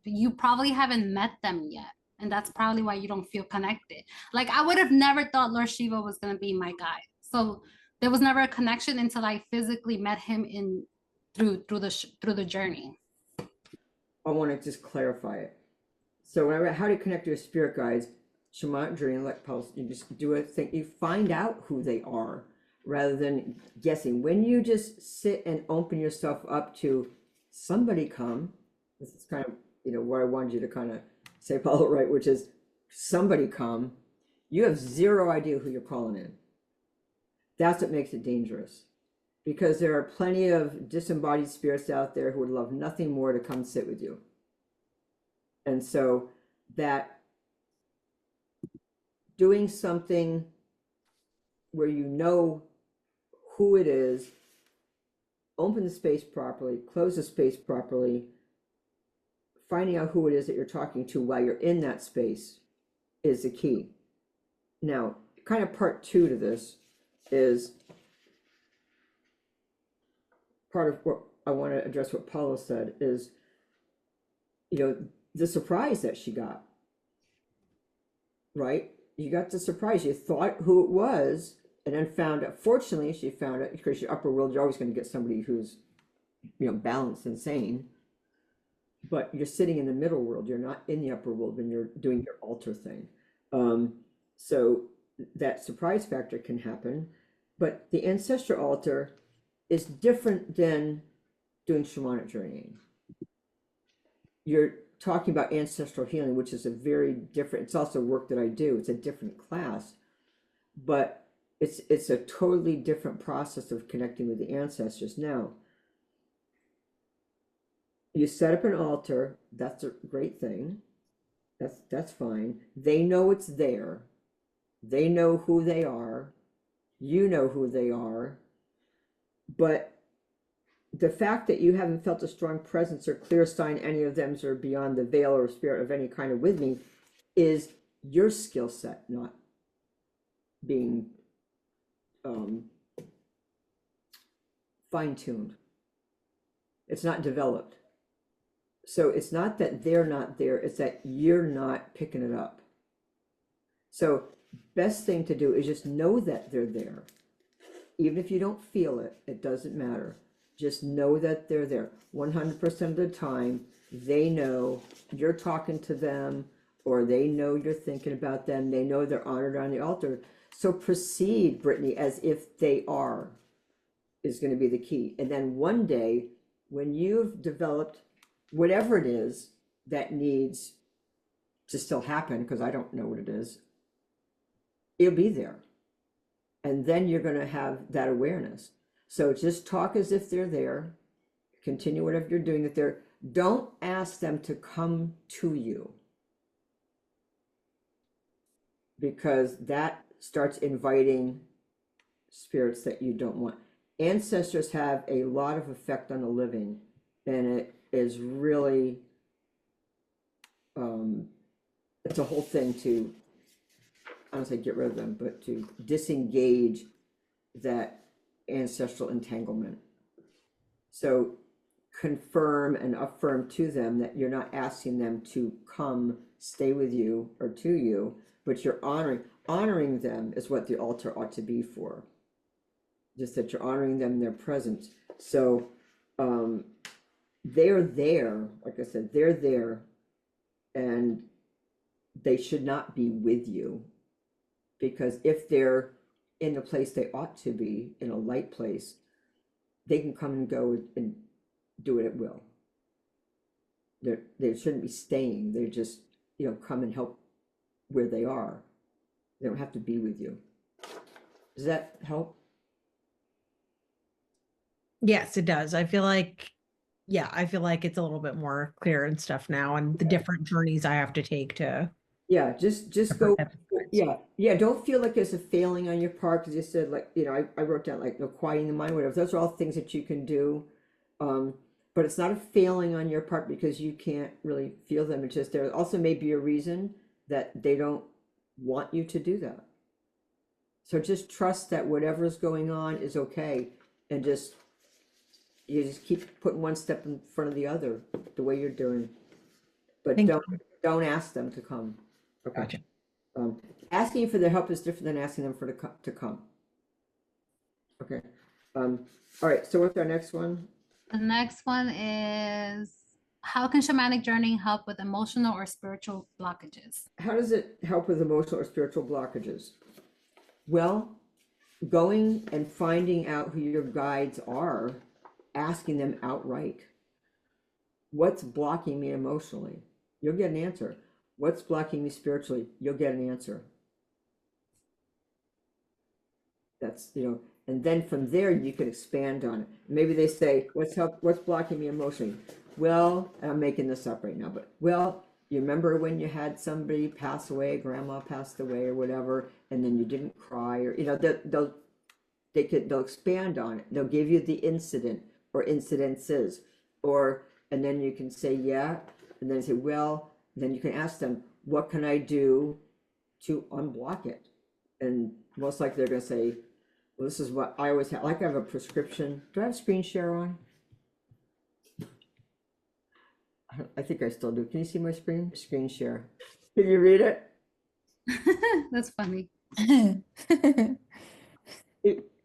You probably haven't met them yet. And that's probably why you don't feel connected. Like I would have never thought Lord Shiva was going to be my guide. So there was never a connection until I physically met him through the journey. I want to just clarify it. So when how to connect to your spirit guides, shamanic journey, like Paul, you just do a thing. You find out who they are rather than guessing. When you just sit and open yourself up to somebody come, this is kind of what I wanted you to kind of say, Paul, right? Which is somebody come. You have zero idea who you're calling in. That's what makes it dangerous, because there are plenty of disembodied spirits out there who would love nothing more to come sit with you. And so that doing something where you know who it is open the space properly, close the space properly, finding out who it is that you're talking to while you're in that space is the key. Now, kind of part two to this is part of what I want to address what Paula said is, the surprise that she got, right? You got the surprise. You thought who it was, and then found out. Fortunately, she found out, because your upper world, you're always going to get somebody who's, balanced and sane. But you're sitting in the middle world. You're not in the upper world when you're doing your altar thing. So that surprise factor can happen. But the ancestral altar is different than doing shamanic journeying. You're talking about ancestral healing, which is a very different, it's also work that I do. It's a different class, but it's a totally different process of connecting with the ancestors. Now, you set up an altar, that's a great thing. That's fine. They know it's there. They know who they are. You know who they are. But the fact that you haven't felt a strong presence or clear sign any of them are beyond the veil or spirit of any kind of with me is your skill set not being fine-tuned. It's not developed. So it's not that they're not there, it's that you're not picking it up. So best thing to do is just know that they're there. Even if you don't feel it, it doesn't matter. Just know that they're there. 100% of the time, they know you're talking to them, or they know you're thinking about them. They know they're honored on the altar. So proceed, Brittany, as if they are, is going to be the key. And then one day, when you've developed whatever it is that needs to still happen, because I don't know what it is, it'll be there. And then you're going to have that awareness. So just talk as if they're there. Continue whatever you're doing that they're. Don't ask them to come to you, because that starts inviting spirits that you don't want. Ancestors have a lot of effect on the living, and it is really, it's a whole thing to, I don't say get rid of them, but to disengage that ancestral entanglement. So confirm and affirm to them that you're not asking them to come stay with you or to you, but you're honoring them is what the altar ought to be for. Just that you're honoring them in their presence. So they're there, like I said, they're there, and they should not be with you, because if they're in the place they ought to be, in a light place, they can come and go and do it at will. They shouldn't be staying. They just, come and help where they are. They don't have to be with you. Does that help? Yes, it does. I feel like it's a little bit more clear and stuff now, and the different journeys I have to take to. Yeah, just go. Yeah. Don't feel like there's a failing on your part, because you said, like, I wrote down, like, quieting the mind, whatever. Those are all things that you can do. But it's not a failing on your part because you can't really feel them. It's just there also may be a reason that they don't want you to do that. So just trust that whatever's going on is okay, and you just keep putting one step in front of the other the way you're doing. But don't ask them to come. Okay. Gotcha. Asking for their help is different than asking them to come. Okay. All right. So what's our next one? The next one is, how can shamanic journeying help with emotional or spiritual blockages? How does it help with emotional or spiritual blockages? Well, going and finding out who your guides are, asking them outright. What's blocking me emotionally? You'll get an answer. What's blocking me spiritually? You'll get an answer. That's, and then from there you can expand on it. Maybe they say, what's blocking me emotionally? Well, I'm making this up right now, but you remember when you had somebody pass away, grandma passed away or whatever, and then you didn't cry, or they'll expand on it. They'll give you the incident or incidences, or, and then you can say, yeah, and then say, well, then you can ask them, what can I do to unblock it? And most likely they're going to say, well, this is what I always have. Like I have a prescription. Do I have screen share on? I think I still do. Can you see my screen? Screen share. Can you read it? That's funny.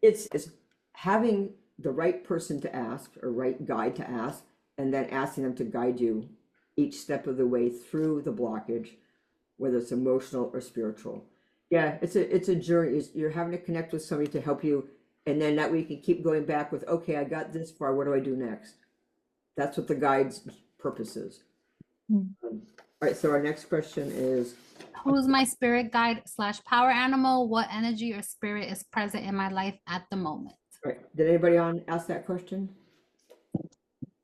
It's having the right person to ask or right guide to ask, and then asking them to guide you each step of the way through the blockage, whether it's emotional or spiritual. Yeah, it's a journey. You're having to connect with somebody to help you, and then that way you can keep going back with, okay, I got this far. What do I do next? That's what the guide's purpose is. All right. So our next question is, Who's my spirit guide / power animal? What energy or spirit is present in my life at the moment? all right, did anybody on ask that question?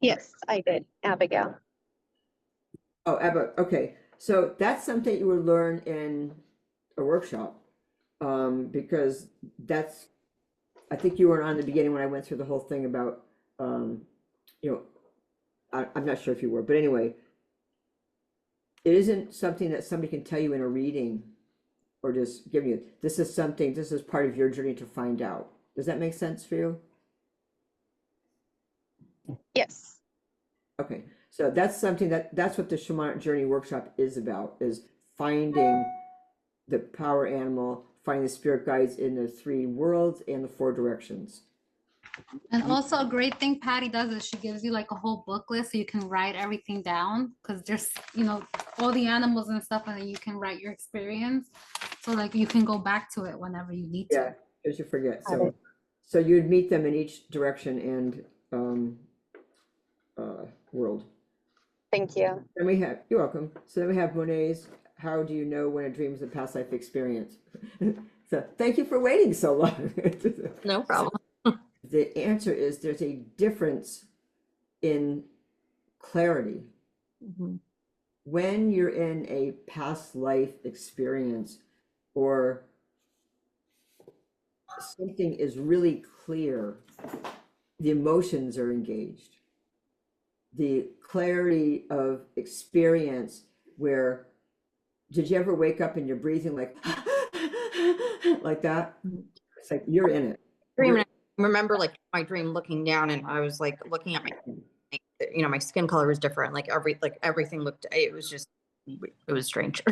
Yes, I did, Abigail. Oh, Ebba. Okay. So that's something you would learn in a workshop, because that's, I think you were on the beginning when I went through the whole thing about, you know, I'm not sure if you were, but anyway, it isn't something that somebody can tell you in a reading or just give you. This is something, this is part of your journey to find out. Does that make sense for you? Yes. Okay. So that's something that's what the Shamanic Journey workshop is about, is finding the power animal, finding the spirit guides in the 3 worlds and the 4 directions. And also a great thing Patty does is she gives you like a whole booklet so you can write everything down, because there's, you know, all the animals and stuff, and then you can write your experience. So like you can go back to it whenever you need to. Yeah, because you forget. Got it. So you'd meet them in each direction and world. Thank you. Then we have, you're welcome. So then we have Monet's, how do you know when a dream is a past life experience? So thank you for waiting so long. No problem. The answer is there's a difference in clarity. When you're in a past life experience or something is really clear, the emotions are engaged. The clarity of experience where, did you ever wake up and you're breathing like like that? It's like you're in it. Dream, and I remember like my dream looking down, and I was like looking at my, you know, my skin color was different. Like everything looked, it was just, it was strange.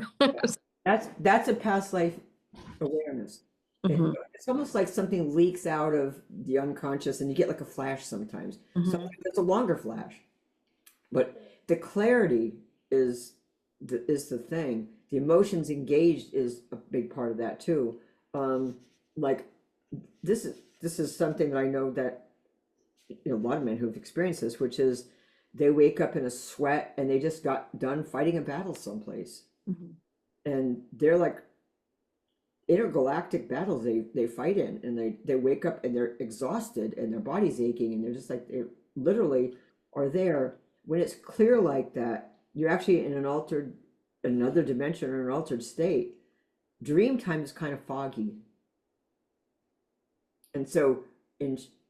That's a past life awareness. It's almost like something leaks out of the unconscious and you get like a flash sometimes. Sometimes it's a longer flash. But the clarity is the thing. The emotions engaged is a big part of that too. Like this is something that I know that, you know, a lot of men who've experienced this, which is they wake up in a sweat and they just got done fighting a battle someplace. And they're like intergalactic battles they fight in, and they wake up and they're exhausted and their body's aching and they're just like, they literally are there. When it's clear like that, you're actually in another dimension or an altered state. Dream time is kind of foggy. And so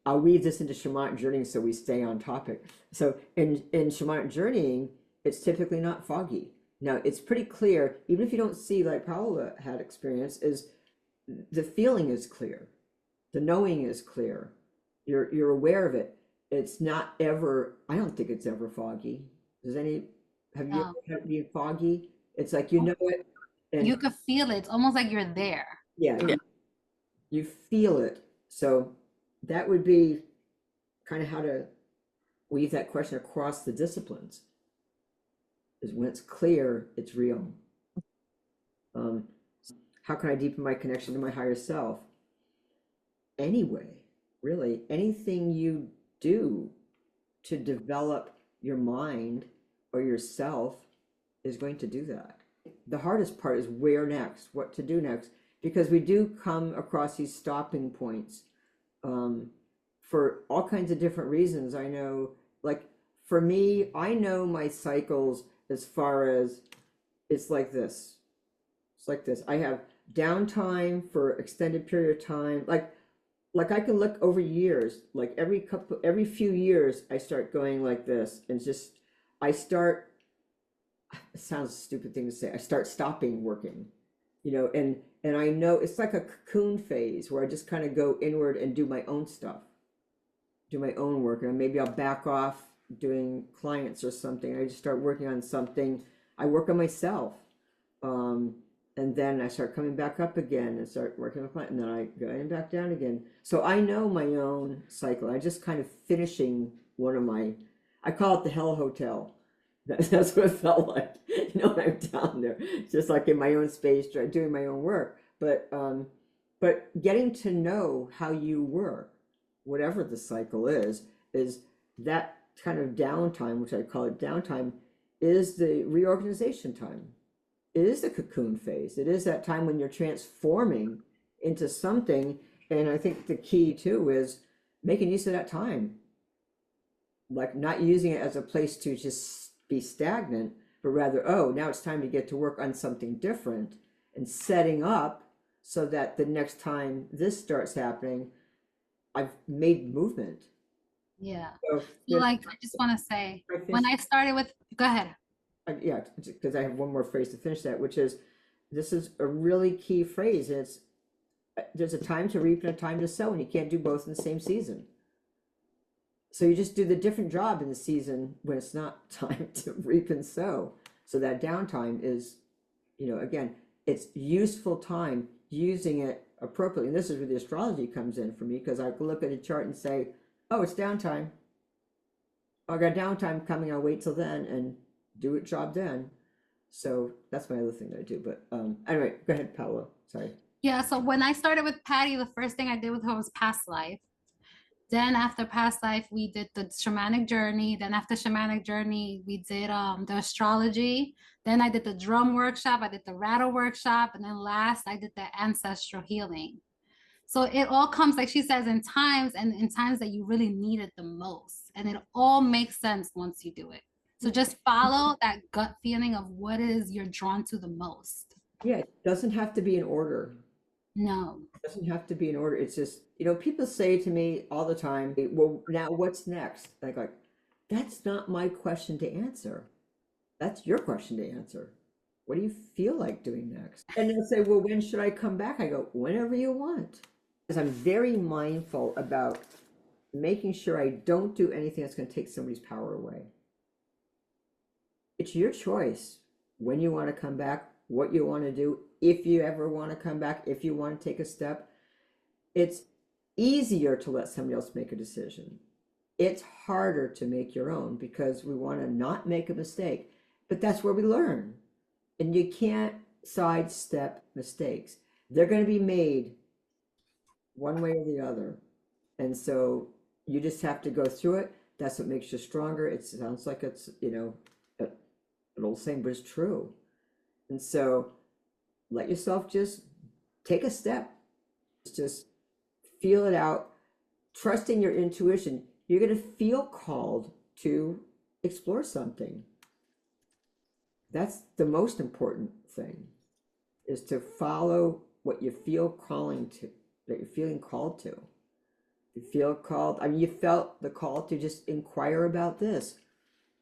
I'll weave this into Shamanic Journeying so we stay on topic. So in Shamanic Journeying, it's typically not foggy. Now it's pretty clear, even if you don't see, like Paola had experience, is the feeling is clear. The knowing is clear. You're aware of it. It's not ever, I don't think it's ever foggy. Have you ever had it be foggy? It's like, you know it. And You could feel it. It's almost like you're there. yeah, you feel it. So that would be kind of how to weave that question across the disciplines. Is when it's clear, it's real. How can I deepen my connection to my higher self? Anyway, really, anything you do to develop your mind or yourself is going to do that. The hardest part is where next, what to do next, because we do come across these stopping points for all kinds of different reasons. I know, like for me, I know my cycles as far as it's like this. It's like this. I have downtime for extended period of time. Like like I can look over years, like every few years, I start going like this, and just I start. It sounds a stupid thing to say. I start stopping working, and I know it's like a cocoon phase where I just kind of go inward and do my own stuff, do my own work, and maybe I'll back off doing clients or something. I just start working on something. I work on myself. And then I start coming back up again and start working with client, and then I go in back down again. So I know my own cycle. I just kind of finishing one of I call it the Hell Hotel. That's what it felt like, when I'm down there, just like in my own space, doing my own work. But getting to know how you work, whatever the cycle is that kind of downtime, which I call it downtime, is the reorganization time. It is the cocoon phase. It is that time when you're transforming into something. And I think the key too is making use of that time. Like not using it as a place to just be stagnant, but rather, oh, now it's time to get to work on something different, and setting up so that the next time this starts happening, I've made movement. Yeah. So, I just want to say, when I started with, go ahead. Yeah, because I have one more phrase to finish that, which is, this is a really key phrase. It's there's a time to reap and a time to sow, and you can't do both in the same season. So you just do the different job in the season when it's not time to reap and sow. So that downtime is, again, it's useful time, using it appropriately. And this is where the astrology comes in for me, because I can look at a chart and say, oh, it's downtime. I got downtime coming, I'll wait till then and do it job then. So that's my other thing that I do. But anyway, go ahead, Paola. Sorry. Yeah, so when I started with Patty, the first thing I did with her was past life. Then after past life, we did the shamanic journey. Then after shamanic journey, we did the astrology. Then I did the drum workshop. I did the rattle workshop. And then last, I did the ancestral healing. So it all comes, like she says, in times that you really need it the most. And it all makes sense once you do it. So just follow that gut feeling of what is you're drawn to the most. Yeah, it doesn't have to be in order. No. It doesn't have to be in order. It's just, people say to me all the time, well, now what's next? Like, that's not my question to answer. That's your question to answer. What do you feel like doing next? And they'll say, well, when should I come back? I go, whenever you want. Because I'm very mindful about making sure I don't do anything that's going to take somebody's power away. It's your choice when you want to come back, what you want to do, if you ever want to come back, if you want to take a step. It's easier to let somebody else make a decision. It's harder to make your own because we want to not make a mistake, but that's where we learn. And you can't sidestep mistakes. They're going to be made one way or the other. And so you just have to go through it. That's what makes you stronger. It sounds like it's, an old saying, but it's true. And so let yourself just take a step. Just feel it out. Trusting your intuition. You're going to feel called to explore something. That's the most important thing, is to follow what you feel calling to, that you're feeling called to. You feel called, you felt the call to just inquire about this.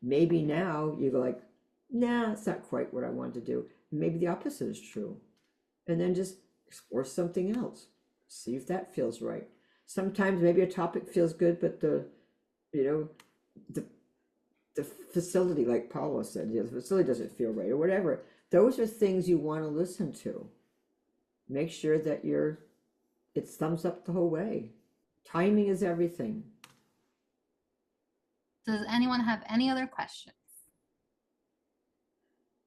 Maybe now you go like, nah, it's not quite what I want to do. Maybe the opposite is true. And then just explore something else. See if that feels right. Sometimes maybe a topic feels good, but the facility, like Paola said, the facility doesn't feel right or whatever. Those are things you want to listen to. Make sure that it thumbs up the whole way. Timing is everything. Does anyone have any other questions?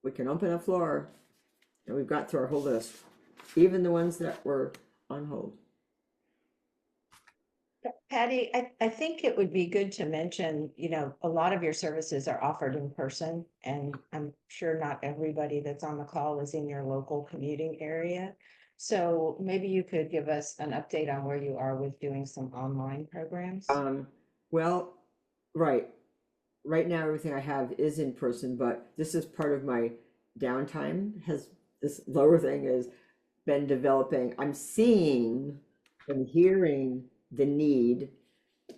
We can open the floor, and we've got through our whole list, even the ones that were on hold. Patty, I think it would be good to mention, a lot of your services are offered in person, and I'm sure not everybody that's on the call is in your local commuting area. So maybe you could give us an update on where you are with doing some online programs. Well, right now everything I have is in person, but this is part of my downtime. This lower thing has been developing. I'm seeing and hearing the need,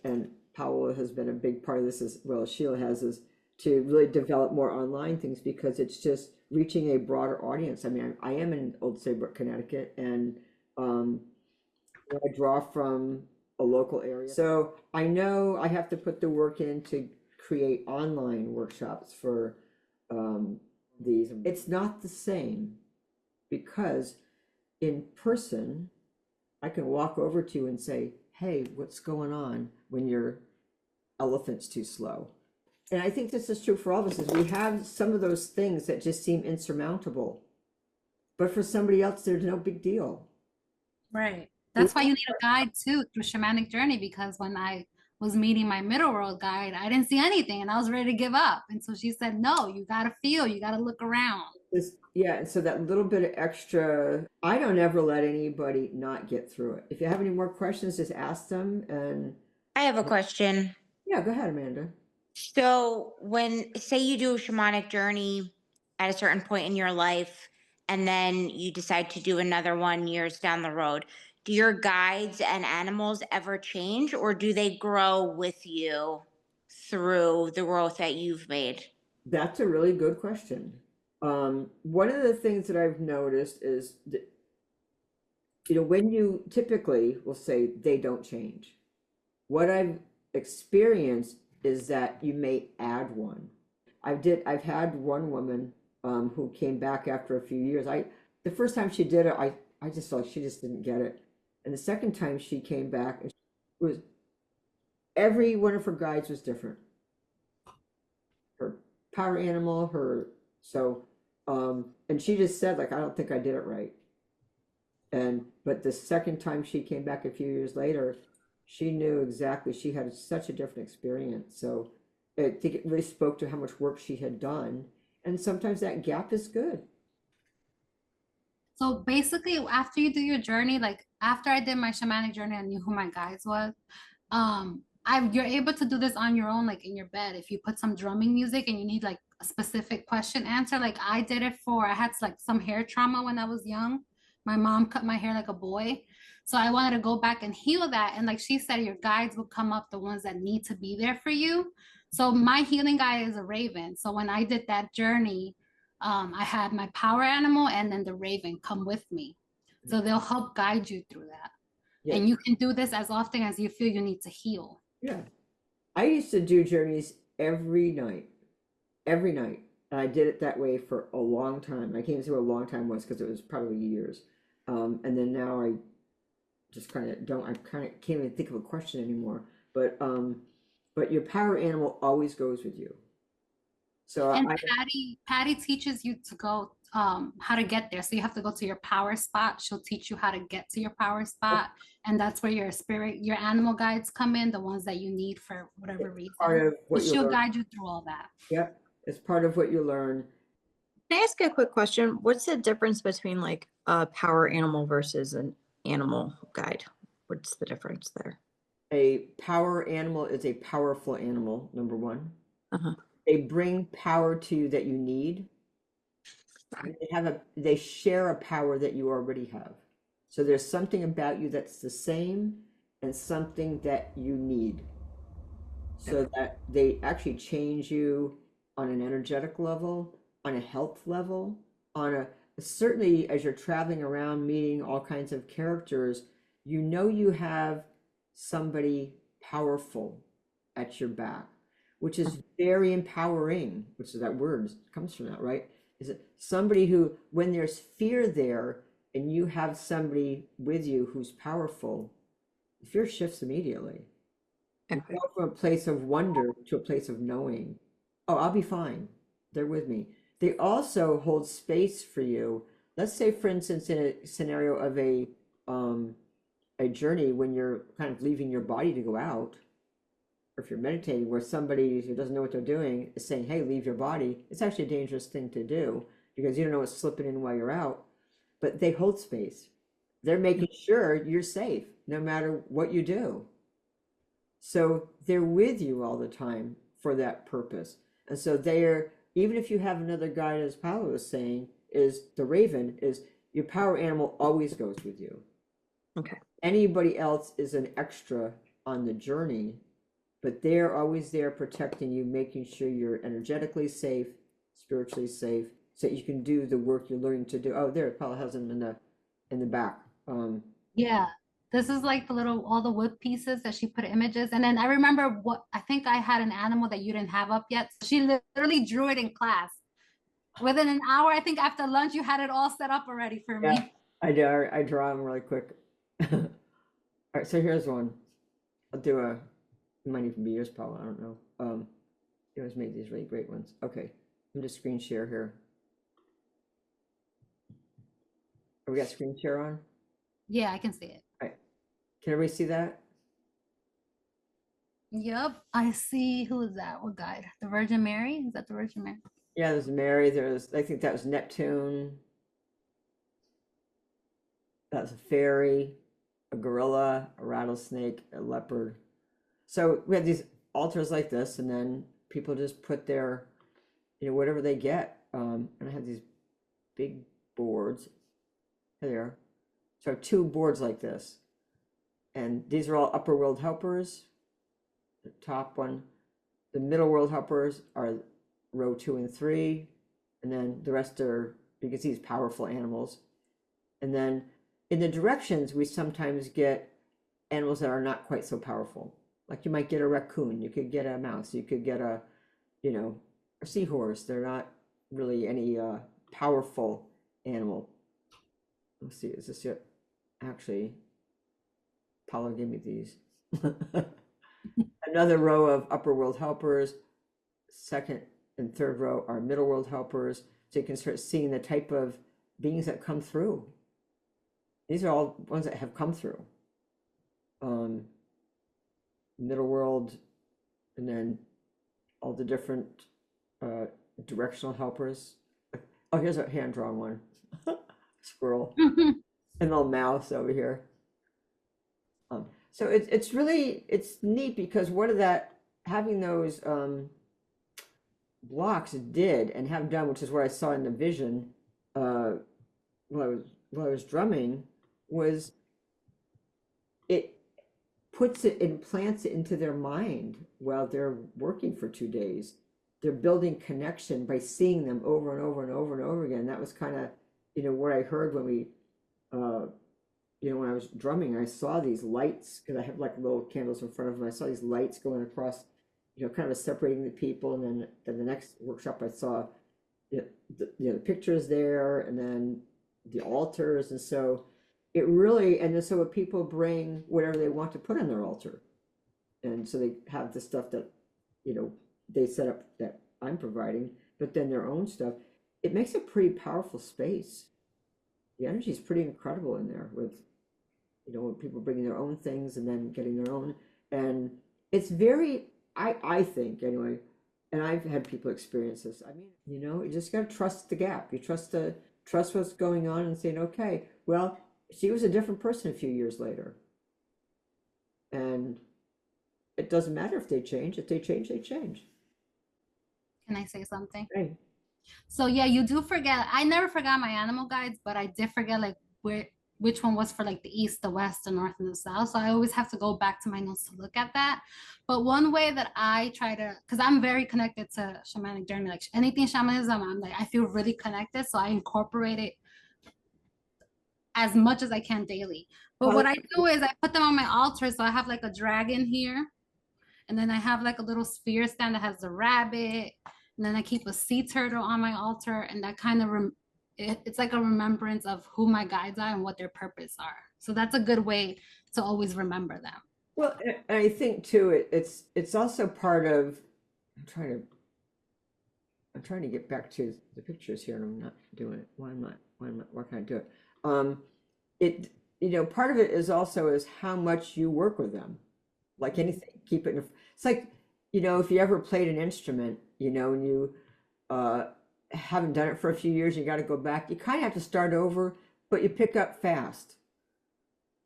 and Paola has been a big part of this as well as Sheila has, is to really develop more online things because it's just reaching a broader audience. I mean, I am in Old Saybrook, Connecticut, and I draw from a local area. So I know I have to put the work in to create online workshops for these. It's not the same because in person, I can walk over to you and say, hey, what's going on when your elephant's too slow? And I think this is true for all of us, is we have some of those things that just seem insurmountable. But for somebody else, there's no big deal. Right. That's why you need a guide too through Shamanic Journey, because when I was meeting my middle world guide, I didn't see anything and I was ready to give up. And so she said, no, you got to feel, you got to look around. Yeah, and so that little bit of extra, I don't ever let anybody not get through it. If you have any more questions, just ask them. And I have a question. yeah, go ahead, Amanda. So when, say you do a shamanic journey at a certain point in your life, and then you decide to do another one years down the road, do your guides and animals ever change, or do they grow with you through the growth that you've made? That's a really good question. One of the things that I've noticed is that, when you typically will say they don't change, what I've experienced is that you may add one. I've had one woman who came back after a few years. The first time she did it, I just felt like she just didn't get it. And the second time she came back, every one of her guides was different. Her power animal, and she just said, like, I don't think I did it right. But the second time she came back a few years later, she knew exactly, she had such a different experience. So I think it really spoke to how much work she had done. And sometimes that gap is good. So basically, after you do your journey, like after I did my shamanic journey, I knew who my guides was. You're able to do this on your own, like in your bed. If you put some drumming music and you need like a specific question answer, like I did it I had like some hair trauma when I was young. My mom cut my hair like a boy. So I wanted to go back and heal that. And like she said, your guides will come up, the ones that need to be there for you. So my healing guide is a raven. So when I did that journey, I had my power animal and then the raven come with me. So they'll help guide you through that. Yeah. And you can do this as often as you feel you need to heal. Yeah. I used to do journeys every night. And I did it that way for a long time. I can't say what a long time was because it was probably years. And then now I just kind of can't even think of a question anymore. But your power animal always goes with you. So and Patty teaches you to go how to get there. So you have to go to your power spot. She'll teach you how to get to your power spot, and that's where your animal guides come in, the ones that you need for whatever reason. Part of what she'll guide you through all that. Yep, it's part of what you learn. Can I ask a quick question? What's the difference between like a power animal versus an animal guide? What's the difference there? A power animal is a powerful animal, number one. Uh-huh. They bring power to you that you need. They share a power that you already have. So there's something about you that's the same and something that you need. So that they actually change you on an energetic level, on a health level, certainly as you're traveling around meeting all kinds of characters, you have somebody powerful at your back, which is very empowering, which is that word comes from that, right? Is it somebody who, when there's fear there and you have somebody with you who's powerful, the fear shifts immediately. And go from a place of wonder to a place of knowing, oh, I'll be fine. They're with me. They also hold space for you. Let's say, for instance, in a scenario of a journey when you're kind of leaving your body to go out, or if you're meditating where somebody who doesn't know what they're doing is saying, hey, leave your body, it's actually a dangerous thing to do because you don't know what's slipping in while you're out. But they hold space. They're making sure you're safe no matter what you do. So they're with you all the time for that purpose. And so even if you have another guide, as Paola was saying, is the raven, is your power animal always goes with you. Okay. anybody else is an extra on the journey, but they're always there protecting you, making sure you're energetically safe, spiritually safe, so you can do the work you're learning to do. Oh, there, Paula has them in the back. Yeah. This is like the little, all the wood pieces that she put images. And then I remember I think I had an animal that you didn't have up yet. She literally drew it in class. Within an hour, I think after lunch, you had it all set up already for me. Yeah, I do. I draw them really quick. All right, so here's one. I'll do it might even be yours, Paula. I don't know. You always make these really great ones. Okay, I'm just screen share here. Have we got screen share on? Yeah, I can see it. All right. Can everybody see that? Yep, I see. Who is that? What guide? The Virgin Mary? Is that the Virgin Mary? Yeah, there's Mary. I think that was Neptune. That was a fairy, a gorilla, a rattlesnake, a leopard. So we have these altars like this, and then people just put their, whatever they get. And I have these big boards. Here they are. So I have 2 boards like this. And these are all upper world helpers. The top one. The middle world helpers are row 2 and 3. And then the rest are, you can see, these powerful animals. And then in the directions, we sometimes get animals that are not quite so powerful. Like you might get a raccoon, you could get a mouse, you could get a seahorse. They're not really any powerful animal. Let's see, is this it? Actually, Paula gave me these. Another row of upper world helpers. Second and third row are middle world helpers. So you can start seeing the type of beings that come through. These are all ones that have come through. Middle world, and then all the different directional helpers. Oh, here's a hand-drawn one. Squirrel. And a little mouse over here. So it's really, it's neat because what of that, having those blocks did and have done, which is what I saw in the vision while I was drumming, was it implants it into their mind while they're working for 2 days. They're building connection by seeing them over and over and over and over again. That was kind of, what I heard when we, when I was drumming. I saw these lights, because I have like little candles in front of them. I saw these lights going across, kind of separating the people. And then the next workshop I saw, the pictures there, and then the altars. And so it really, and then so people bring whatever they want to put on their altar. And so they have the stuff that, they set up that I'm providing, but then their own stuff. It makes a pretty powerful space. The energy is pretty incredible in there with, when people bringing their own things and then getting their own. And it's very, I think anyway, and I've had people experience this. I mean, you just got to trust the gap. You trust what's going on and saying, okay, well, she was a different person a few years later. And it doesn't matter if they change. If they change, they change. Can I say something? Hey. So yeah, you do forget. I never forgot my animal guides, but I did forget like which one was for like the east, the west, the north, and the south. So I always have to go back to my notes to look at that. But one way that I try to, because I'm very connected to shamanic journey, like anything shamanism, I'm like, I feel really connected. So I incorporate it as much as I can daily. But what I do is I put them on my altar. So I have like a dragon here. And then I have like a little sphere stand that has a rabbit. And then I keep a sea turtle on my altar. And that kind of, it's like a remembrance of who my guides are and what their purpose are. So that's a good way to always remember them. Well, and I think too, it's also part of, I'm trying to get back to the pictures here, and I'm not doing it. Why can't I do it? Part of it is also how much you work with them. Like anything, keep it it's like, if you ever played an instrument, and you haven't done it for a few years, you got to go back. You kind of have to start over, but you pick up fast.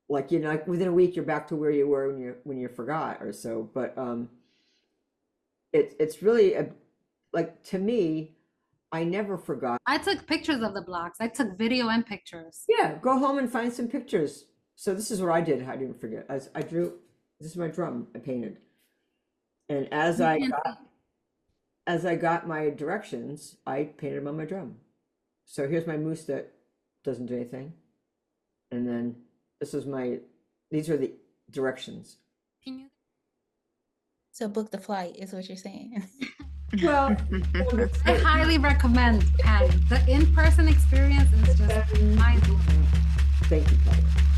Like, like within a week, you're back to where you were when you forgot or so. But it's really like, to me, I never forgot. I took pictures of the blocks. I took video and pictures. Yeah, go home and find some pictures. So this is what I did. I didn't forget. I drew. This is my drum. I painted, and as You I can't got my directions, I painted them on my drum. So here's my moose that doesn't do anything, and then this is my. These are the directions. Can you? So book the flight is what you're saying. Well, I highly recommend Patty. The in-person experience is just mind-blowing. thank you, Paula.